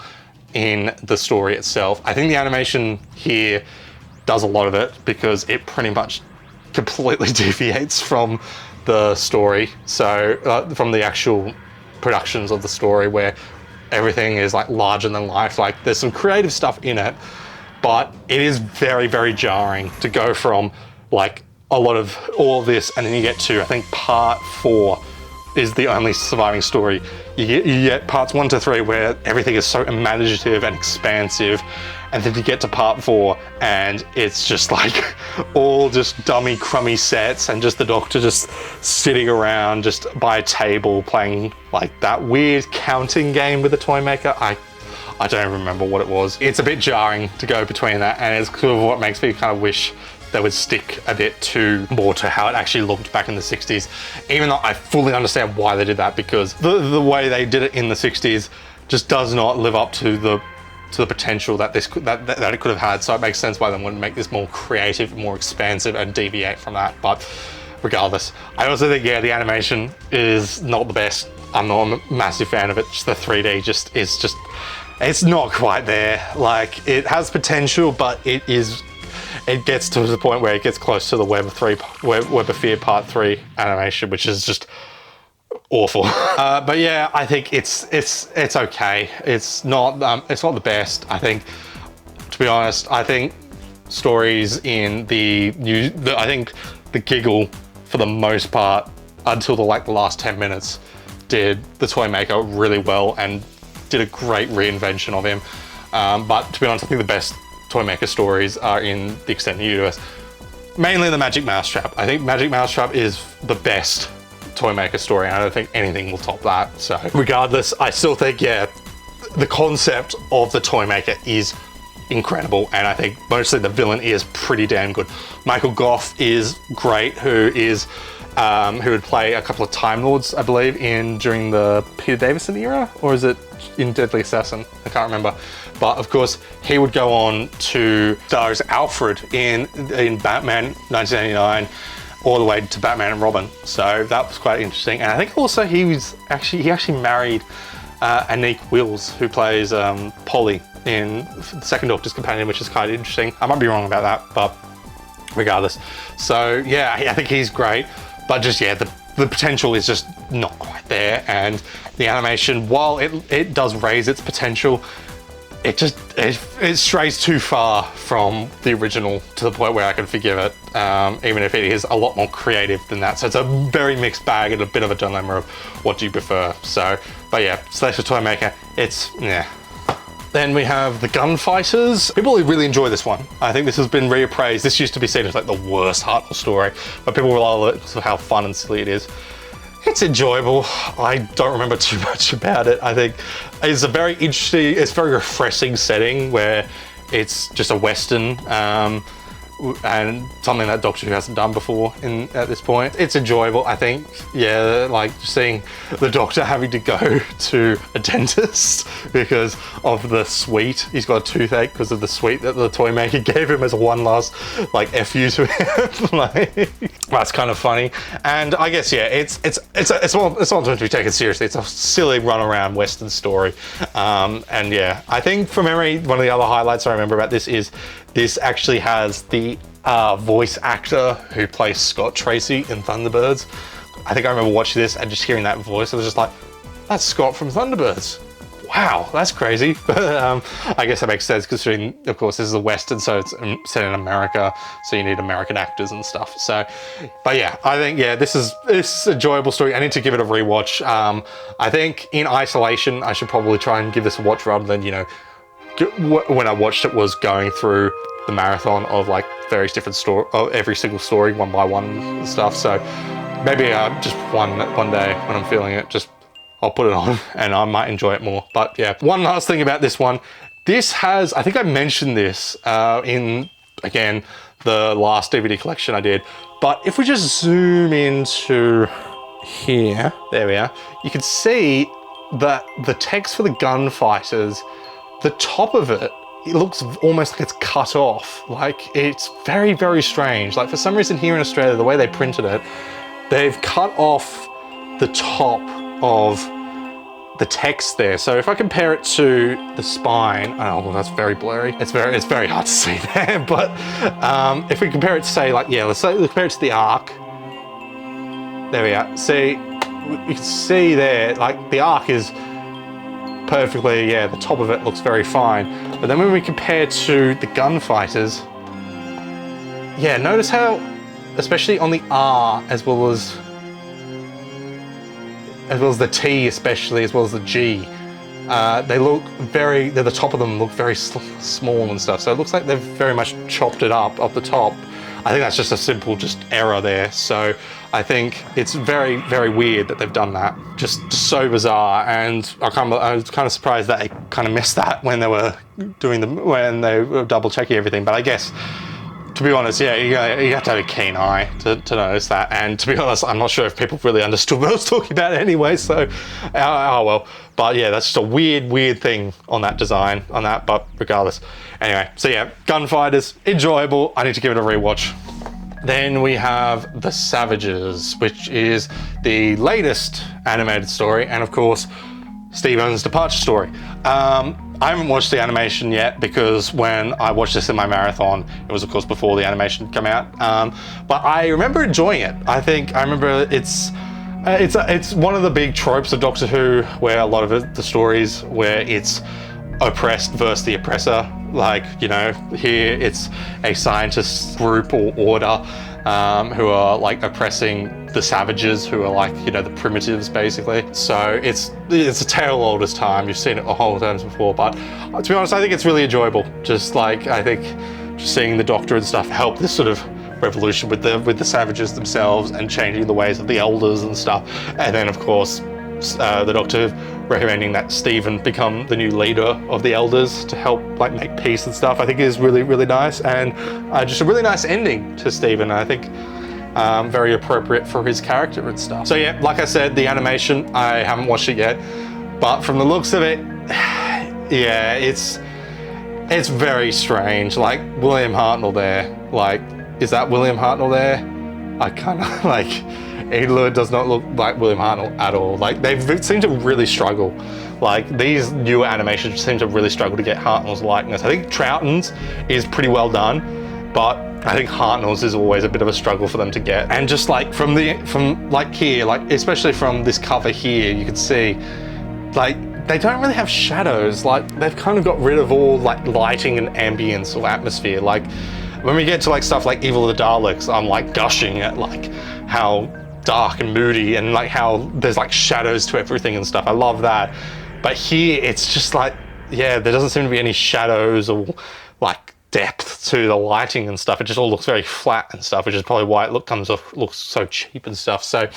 in the story itself. I think the animation here does a lot of it because it pretty much completely deviates from the story. So from the actual productions of the story, where everything is like larger than life. Like there's some creative stuff in it, but it is very, very jarring to go from like a lot of all of this, and then you get to, I think part 4 is the only surviving story. You get parts 1 to 3 where everything is so imaginative and expansive, and then you get to part 4 and it's just like all just dummy crummy sets and just the Doctor just sitting around just by a table playing like that weird counting game with the Toymaker. I don't remember what it was. It's a bit jarring to go between that, and it's sort of what makes me kind of wish they would stick a bit more to how it actually looked back in the 60s, even though I fully understand why they did that, because the way they did it in the 60s just does not live up to the potential that it could have had. So it makes sense why they wanted to make this more creative, more expansive, and deviate from that. But regardless, I also think, yeah, the animation is not the best. I'm not a massive fan of it. Just the 3D it's not quite there. Like, it has potential, but it gets to the point where it gets close to the Web of Fear Part 3 animation, which is just awful. But yeah, I think it's okay. It's not the best. I think, to be honest, I think stories in I think the Giggle, for the most part, until the last 10 minutes, did the Toymaker really well and did a great reinvention of him. But to be honest, I think the best Toymaker stories are in the extended universe. Mainly the Magic Mousetrap. I think Magic Mousetrap is the best Toymaker story, and I don't think anything will top that. So regardless, I still think, yeah, the concept of the Toymaker is incredible, and I think mostly the villain is pretty damn good. Michael Gough is great, who would play a couple of Time Lords, I believe, during the Peter Davison era, or is it in Deadly Assassin? I can't remember. But of course, he would go on to star as Alfred in Batman 1989, all the way to Batman and Robin. So that was quite interesting. And I think also he actually married Anique Wills, who plays Polly in the Second Doctor's Companion, which is quite interesting. I might be wrong about that, but regardless. So yeah, I think he's great. But just, yeah, the potential is just not quite there. And the animation, while it does raise its potential, it strays too far from the original to the point where I can forgive it, even if it is a lot more creative than that. So it's a very mixed bag and a bit of a dilemma of what do you prefer. So, but yeah, Celestial Toymaker, yeah. Then we have the Gunfighters. People really enjoy this one. I think this has been reappraised. This used to be seen as like the worst Hartnell story, but people love it because of how fun and silly it is. It's enjoyable. I don't remember too much about it. I think it's a very interesting, it's a very refreshing setting where it's just a Western, and something that Doctor Who hasn't done before at this point. It's enjoyable, I think. Yeah, like seeing the Doctor having to go to a dentist because of the sweet. He's got a toothache because of the sweet that the Toymaker gave him as one last like FU to him. Like, that's kind of funny. And I guess, yeah, it's not meant to be taken seriously. It's a silly run around Western story. And yeah, I think from memory, one of the other highlights I remember about this is this actually has the voice actor who plays Scott Tracy in Thunderbirds. I think I remember watching this and just hearing that voice. I was just like, that's Scott from Thunderbirds. wow, that's crazy. But I guess that makes sense considering, of course, this is the West, and so it's set in America, so you need American actors and stuff. So, but yeah, I think, yeah, this is an enjoyable story. I need to give it a rewatch. I think in isolation, I should probably try and give this a watch rather than, you know, when I watched it was going through the marathon of like various different every single story one by one and stuff. So maybe just one day when I'm feeling it, I'll put it on and I might enjoy it more. But yeah, one last thing about this one. This has, I think I mentioned this in, again, the last DVD collection I did. But if we just zoom into here, there we are, you can see that the text for the gunfighters, the top of it, it looks almost like it's cut off. Like, it's very, very strange. Like, for some reason here in Australia, the way they printed it, they've cut off the top of the text there. So if I compare it to the spine, oh, well, that's very blurry. It's very hard to see there. But if we compare it to, say, like, yeah, let's compare it to the arc. There we are. See, you can see there, like, the arc is perfectly, yeah, the top of it looks very fine. But then when we compare to the gunfighters, yeah, notice how, especially on the R as well as the T, especially, as well as the G, they look the top of them look very small and stuff. So it looks like they've very much chopped it up the top. I think that's just a simple error there. So I think it's very, very weird that they've done that. Just so bizarre, and I was kind of surprised that they kind of missed that when they were when they were double checking everything. But I guess, to be honest, yeah, you have to have a keen eye to notice that. And to be honest, I'm not sure if people really understood what I was talking about anyway. So, oh well. But yeah, that's just a weird thing on that design, but regardless. Anyway, so yeah, Gunfighters, enjoyable. I need to give it a rewatch. Then we have The Savages, which is the latest animated story, and of course, Steven's departure story. I haven't watched the animation yet because when I watched this in my marathon, it was of course before the animation came out. But I remember enjoying it. I remember it's one of the big tropes of Doctor Who, where a lot of the stories where it's oppressed versus the oppressor. Like, you know, here it's a scientist group or order who are like oppressing the savages, who are like, you know, the primitives basically. So it's a tale old as time. You've seen it a whole times before, but to be honest, I think it's really enjoyable. Just like, I think just seeing the Doctor and stuff help this sort of revolution with the savages themselves and changing the ways of the elders and stuff. And then of course the Doctor recommending that Stephen become the new leader of the elders to help like make peace and stuff, I think is really, really nice, and just a really nice ending to Stephen. I think very appropriate for his character and stuff. So yeah, like I said, the animation, I haven't watched it yet, but from the looks of it, yeah, it's very strange. Like William Hartnell there, like, is that William Hartnell there? I kind of like, he does not look like William Hartnell at all. Like, they seem to really struggle. Like, these newer animations seem to really struggle to get Hartnell's likeness. I think Troughton's is pretty well done, but I think Hartnell's is always a bit of a struggle for them to get. And just like from like here, like especially from this cover here, you can see like they don't really have shadows. Like, they've kind of got rid of all like lighting and ambience or atmosphere. Like, when we get to like stuff like Evil of the Daleks, I'm like gushing at like how dark and moody and like how there's like shadows to everything and stuff. I love that. But here it's just like, yeah, there doesn't seem to be any shadows or like depth to the lighting and stuff. It just all looks very flat and stuff, which is probably why it looks so cheap and stuff. So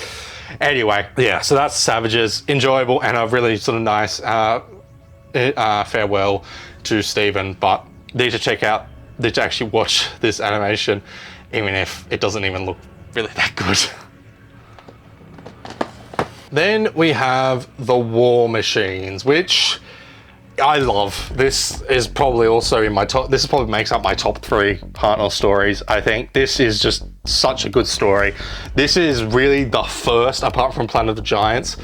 anyway, yeah, so that's Savages. Enjoyable and a really sort of nice farewell to Stephen, but need to actually watch this animation, even if it doesn't even look really that good. Then we have The War Machines, which I love. This is probably also in my top, this probably makes up my top 3 Hartnell stories. I think this is just such a good story. This is really the first, apart from Planet of the Giants,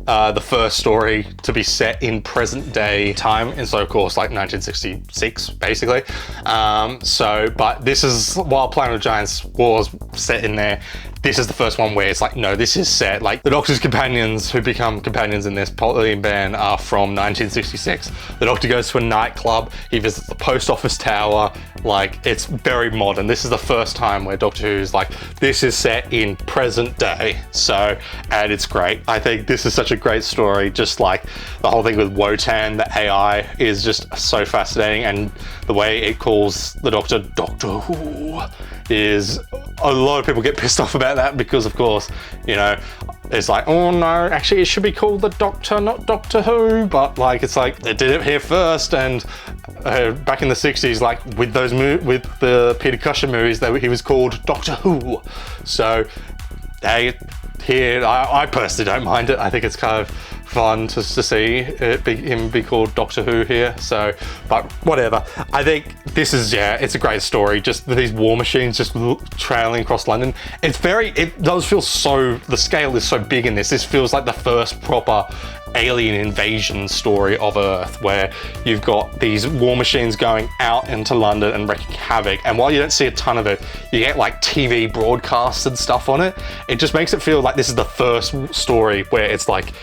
the first story to be set in present day time, and so of course like 1966 basically. But this is, while Planet of the Giants was set in there, this is the first one where it's like, no, this is set. Like, the Doctor's companions who become companions in this, Polly and Ben, are from 1966. The Doctor goes to a nightclub, he visits the post office tower. Like, it's very modern. This is the first time where Doctor Who's like, this is set in present day. So, and it's great. I think this is such a great story. Just like the whole thing with Wotan, the AI, is just so fascinating, and the way it calls the Doctor Doctor Who is, a lot of people get pissed off about that because, of course, you know, it's like, oh no, actually it should be called the Doctor, not Doctor Who. But like, it's like, they did it here first, and back in the 60s, like with those with the Peter Cushing movies, he was called Doctor Who. So here, I personally don't mind it. I think it's kind of fun to see him be called Doctor Who here. So, but whatever. I think this is, yeah, it's a great story. Just these war machines just trailing across London. It does feel so, the scale is so big in this. This feels like the first proper alien invasion story of Earth, where you've got these war machines going out into London and wreaking havoc. And while you don't see a ton of it, you get like TV broadcasts and stuff on it. It just makes it feel like this is the first story where it's like,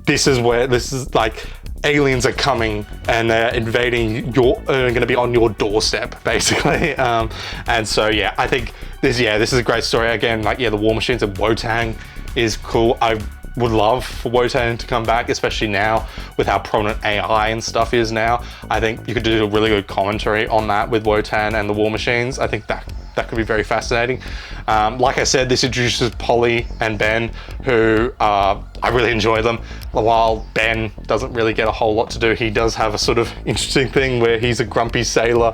this is like, aliens are coming and they're invading are going to be on your doorstep, basically. And so, yeah, I think this is a great story. Again, like, yeah, the war machines and Wotan is cool. I would love for Wotan to come back, especially now with how prominent AI and stuff is now. I think you could do a really good commentary on that with Wotan and the war machines. I think that could be very fascinating. Like I said, this introduces Polly and Ben, who I really enjoy them. While Ben doesn't really get a whole lot to do, he does have a sort of interesting thing where he's a grumpy sailor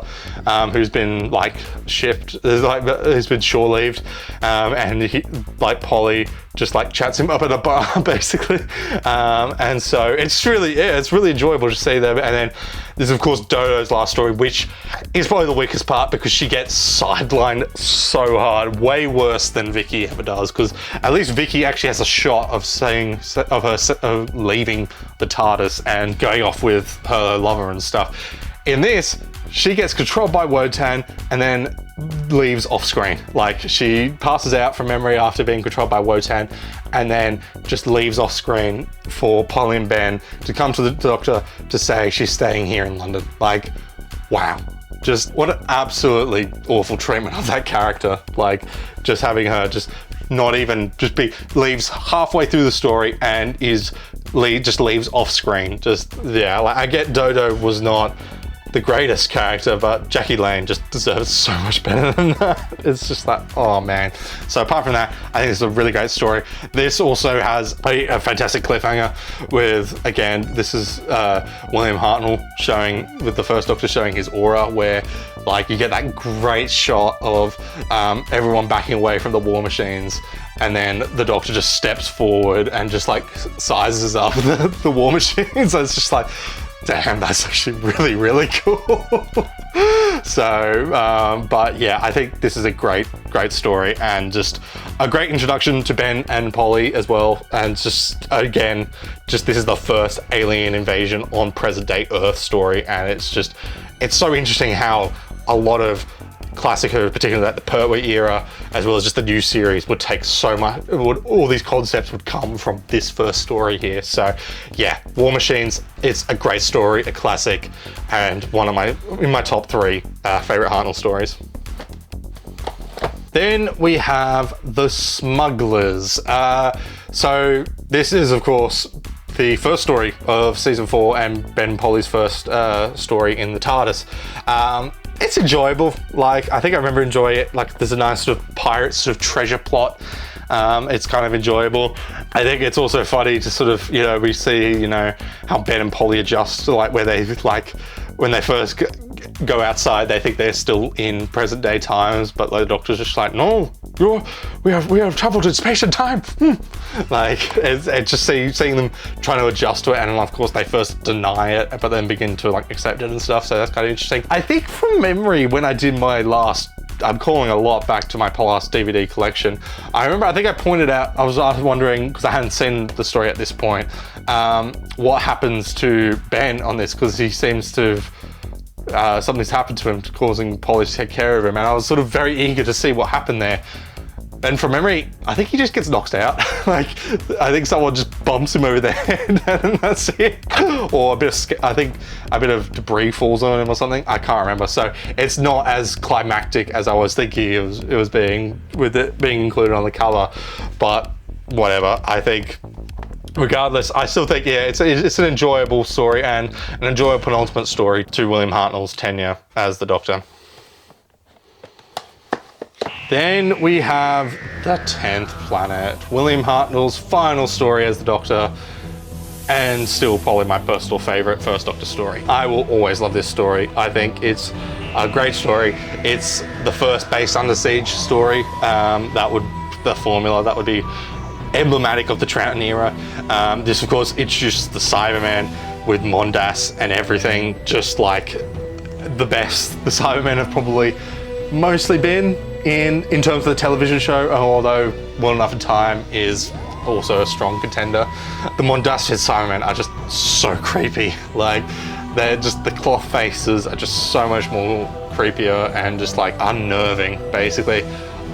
who's been like he's been shore-leaved, and he, like, Polly just like chats him up at a bar, basically. And so it's really enjoyable to see them. And then there's, of course, Dodo's last story, which is probably the weakest part because she gets sidelined so hard, way worse than Vicky ever does, because at least Vicky actually has a shot of her leaving the TARDIS and going off with her lover and stuff. In this, she gets controlled by Wotan and then leaves off screen. Like, she passes out from memory after being controlled by Wotan and then just leaves off screen for Polly and Ben to come to the Doctor to say she's staying here in London. Like, wow. Just what an absolutely awful treatment of that character. Like, just having her just not even leaves halfway through the story and just leaves off screen. Just, yeah, like, I get Dodo was not the greatest character, but Jackie Lane just deserves so much better than that. It's just like, oh man. So apart from that, I think it's a really great story. This also has a fantastic cliffhanger with, again, this is William Hartnell with the first Doctor showing his aura, where like you get that great shot of everyone backing away from the war machines, and then the Doctor just steps forward and just like sizes up the war machines. So it's just like, damn, that's actually really, really cool. So, but yeah, I think this is a great story and just a great introduction to Ben and Polly as well. And just, again, this is the first alien invasion on present day Earth story. And it's so interesting how a lot of classic Who, particularly the Pertwee era, as well as just the new series, would take so much, all these concepts would come from this first story here. So yeah, War Machines, it's a great story, a classic, and in my top 3 favorite Hartnell stories. Then we have The Smugglers. So this is, of course, the first story of season 4 and Ben and Polly's first story in the TARDIS. It's enjoyable. Like, I think I remember enjoying it. Like, there's a nice sort of pirate sort of treasure plot. It's kind of enjoyable. I think it's also funny to sort of, we see, how Ben and Polly adjust to, like, where they, like, when they first go outside, they think they're still in present day times, but like, the Doctor's just like, no, we have traveled in space and time. Like, it's just seeing them trying to adjust to it, and of course they first deny it, but then begin to like accept it and stuff. So that's kind of interesting. I think from memory, when I did my last, I'm calling a lot back to my last DVD collection. I think I pointed out, I was wondering, because I hadn't seen the story at this point, what happens to Ben on this, because he seems to have, something's happened to him causing Polly to take care of him, and I was sort of very eager to see what happened there. And from memory, I think he just gets knocked out. Like, I think someone just bumps him over the head and that's it. Or a bit of, I think a bit of debris falls on him or something. I can't remember. So it's not as climactic as I was thinking it was being, with it being included on the cover. But whatever, I think, regardless, I still think, yeah, it's an enjoyable story and an enjoyable penultimate story to William Hartnell's tenure as the Doctor. Then we have The 10th Planet, William Hartnell's final story as the Doctor, and still probably my personal favourite First Doctor story. I will always love this story. I think it's a great story. It's the first base under siege story. The formula that would be emblematic of the Troughton era. This, of course, introduces the Cybermen with Mondas and everything, just like the best the Cybermen have probably mostly been in terms of the television show, although Well Enough in Time is also a strong contender. The Mondasian Cybermen are just so creepy. Like, they're just, the cloth faces are just so much more creepier and just like unnerving, basically.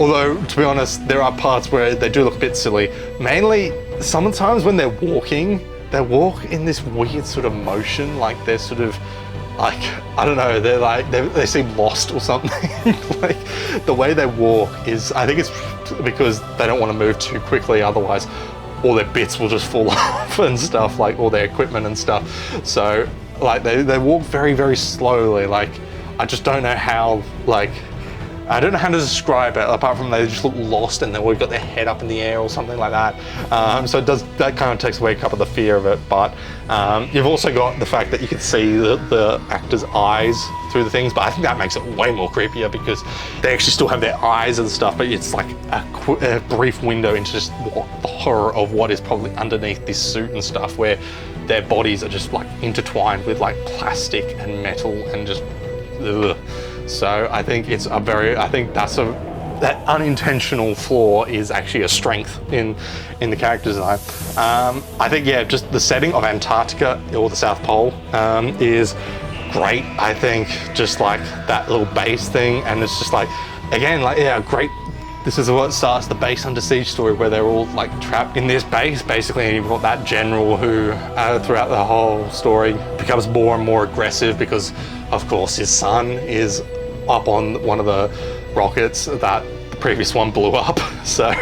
Although, to be honest, there are parts where they do look a bit silly. Mainly, sometimes when they're walking, they walk in this weird sort of motion, like they're sort of, like, I don't know, they're like, they seem lost or something. Like, the way they walk is, I think it's because they don't want to move too quickly, otherwise all their bits will just fall off and stuff, like all their equipment and stuff. So, like, they walk very, very slowly. Like, I just don't know how, like, I don't know how to describe it, apart from they just look lost and they've always got their head up in the air or something like that. So it does, that kind of takes away a couple of the fear of it, but you've also got the fact that you can see the actor's eyes through the things, but I think that makes it way more creepier because they actually still have their eyes and stuff, but it's like a brief window into just the horror of what is probably underneath this suit and stuff, where their bodies are just like intertwined with like plastic and metal and just ugh. So I think it's a very, I think that unintentional flaw is actually a strength in the character design. I think, yeah, just the setting of Antarctica or the South Pole is great. I think just like that little base thing, and it's just like, again, like, yeah, great. This is what starts the base under siege story, where they're all like trapped in this base basically, and you've got that general who throughout the whole story becomes more and more aggressive because of course his son is up on one of the rockets that the previous one blew up. So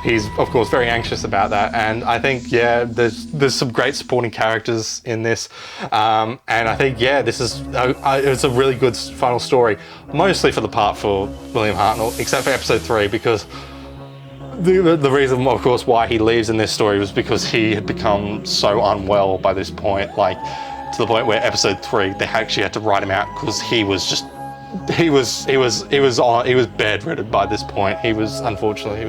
he's of course very anxious about that, and I think, yeah, there's some great supporting characters in this, and I think, yeah, this is it's a really good final story, mostly for the part for William Hartnell, except for episode 3, because the reason, of course, why he leaves in this story was because he had become so unwell by this point, like to the point where episode 3 they actually had to write him out because he was just, he was bedridden by this point. He was, unfortunately, he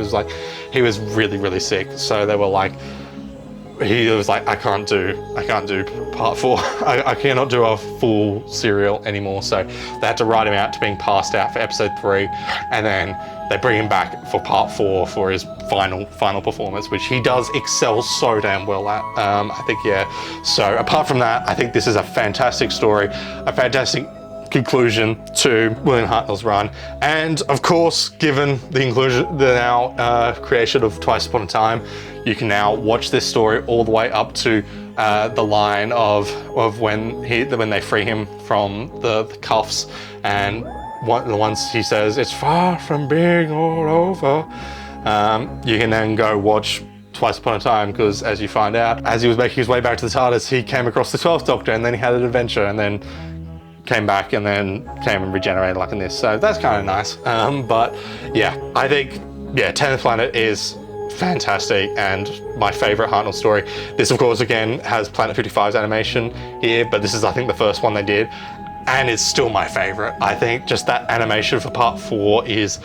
was really, really sick. So they were like, he was like, I can't do part 4. I cannot do a full serial anymore. So they had to write him out to being passed out for episode 3, and then they bring him back for part 4 for his final performance, which he does excel so damn well at. I think, yeah. So apart from that, I think this is a fantastic story, a fantastic conclusion to William Hartnell's run, and of course, given the inclusion, the now creation of Twice Upon a Time, you can now watch this story all the way up to the line of when they free him from the cuffs, and once he says, "It's far from being all over," you can then go watch Twice Upon a Time, because as you find out, as he was making his way back to the TARDIS, he came across the 12th Doctor, and then he had an adventure, and then came back and then came and regenerated like in this. So that's kind of nice. But yeah, I think, yeah, 10th Planet is fantastic and my favorite Hartnell story. This, of course, again, has Planet 55's animation here, but this is, I think, the first one they did, and it's still my favorite. I think just that animation for part 4 is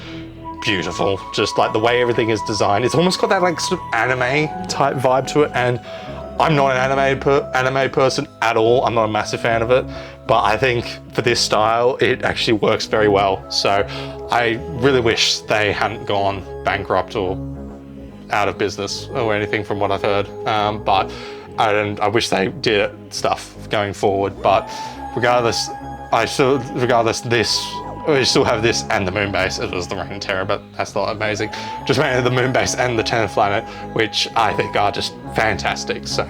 beautiful. Just like the way everything is designed. It's almost got that like sort of anime type vibe to it, and I'm not an anime person at all. I'm not a massive fan of it, but I think for this style, it actually works very well. So I really wish they hadn't gone bankrupt or out of business or anything from what I've heard. But I wish they did stuff going forward. But regardless, this we still have this and the moon base. It was the Reign of Terror, but that's not amazing. Just mainly the moon base and the 10th planet, which I think are just fantastic. So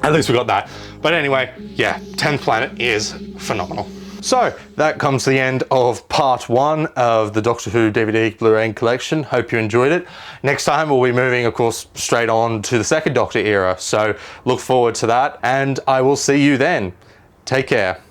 at least we got that. But anyway, yeah, 10th planet is phenomenal. So that comes to the end of part 1 of the Doctor Who DVD Blu-ray collection. Hope you enjoyed it. Next time we'll be moving, of course, straight on to the 2nd Doctor era. So look forward to that, and I will see you then. Take care.